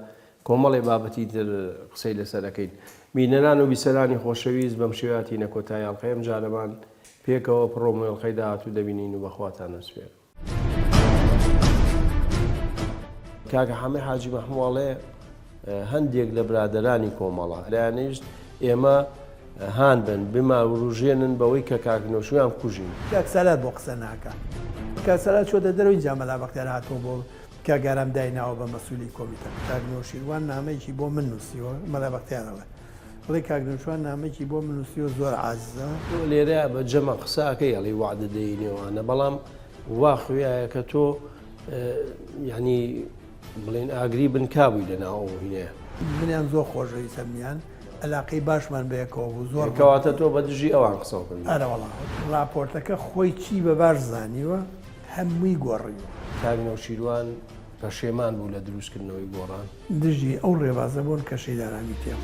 کۆمەڵی بابەتی تر قسەی لەسەرەکەین بینەران و بیسەرانی خۆشەویست بەم شێواتینە کۆتایی ئەڵخەیەم جارەمان پێکەوە پڕۆمۆی ئەڵخەی داهاتوو دەبینین و بەخواتان نەسوێر کاکە حەمێ حاجی مەحموواڵێ هەندێک لە برادەرانی کۆمەڵە لایەنیشت ئێمە هان بن بماڕژێنن بەوەی کە کاکنۆشویان کوژین
کاکسەلات بۆ قسە ناکە کاسەلات چۆتە دەرەوەی جامەلا بەختیار هاتووە بۆ کاگارام دایناوە بە مەسئولی کۆمیتە کاکنۆشیروان نامەیەکی بۆ من نووسیوە مەلا بەختیارەوە بڵێ کاکنۆشوان نامەیەکی بۆ من نووسیوە زۆر عاززە
لێرە بە جەمە قساکەی ئەڵی وعدە دەینەوەوانە بەڵام وا خوێایە کە تۆ یعنی بڵێن ئاگری بن کابووی لەناو هینەیە
منیان زۆر خۆشەوی سەمیان علاقەی باشمان بەیەکەوە بوو زۆر
کەواتە تۆ بە دژی ئەوان قسەکەن
ئەرەوەڵا راپۆرتەکە خۆی چی بەباش زانیوە هەمووی گۆڕیوە
کاکنۆشیروان پەشێمان بوو لە دروستکردنەوەی گۆڕان
دژی ئەو ڕێبازە بوون کە شەیدارانی تێم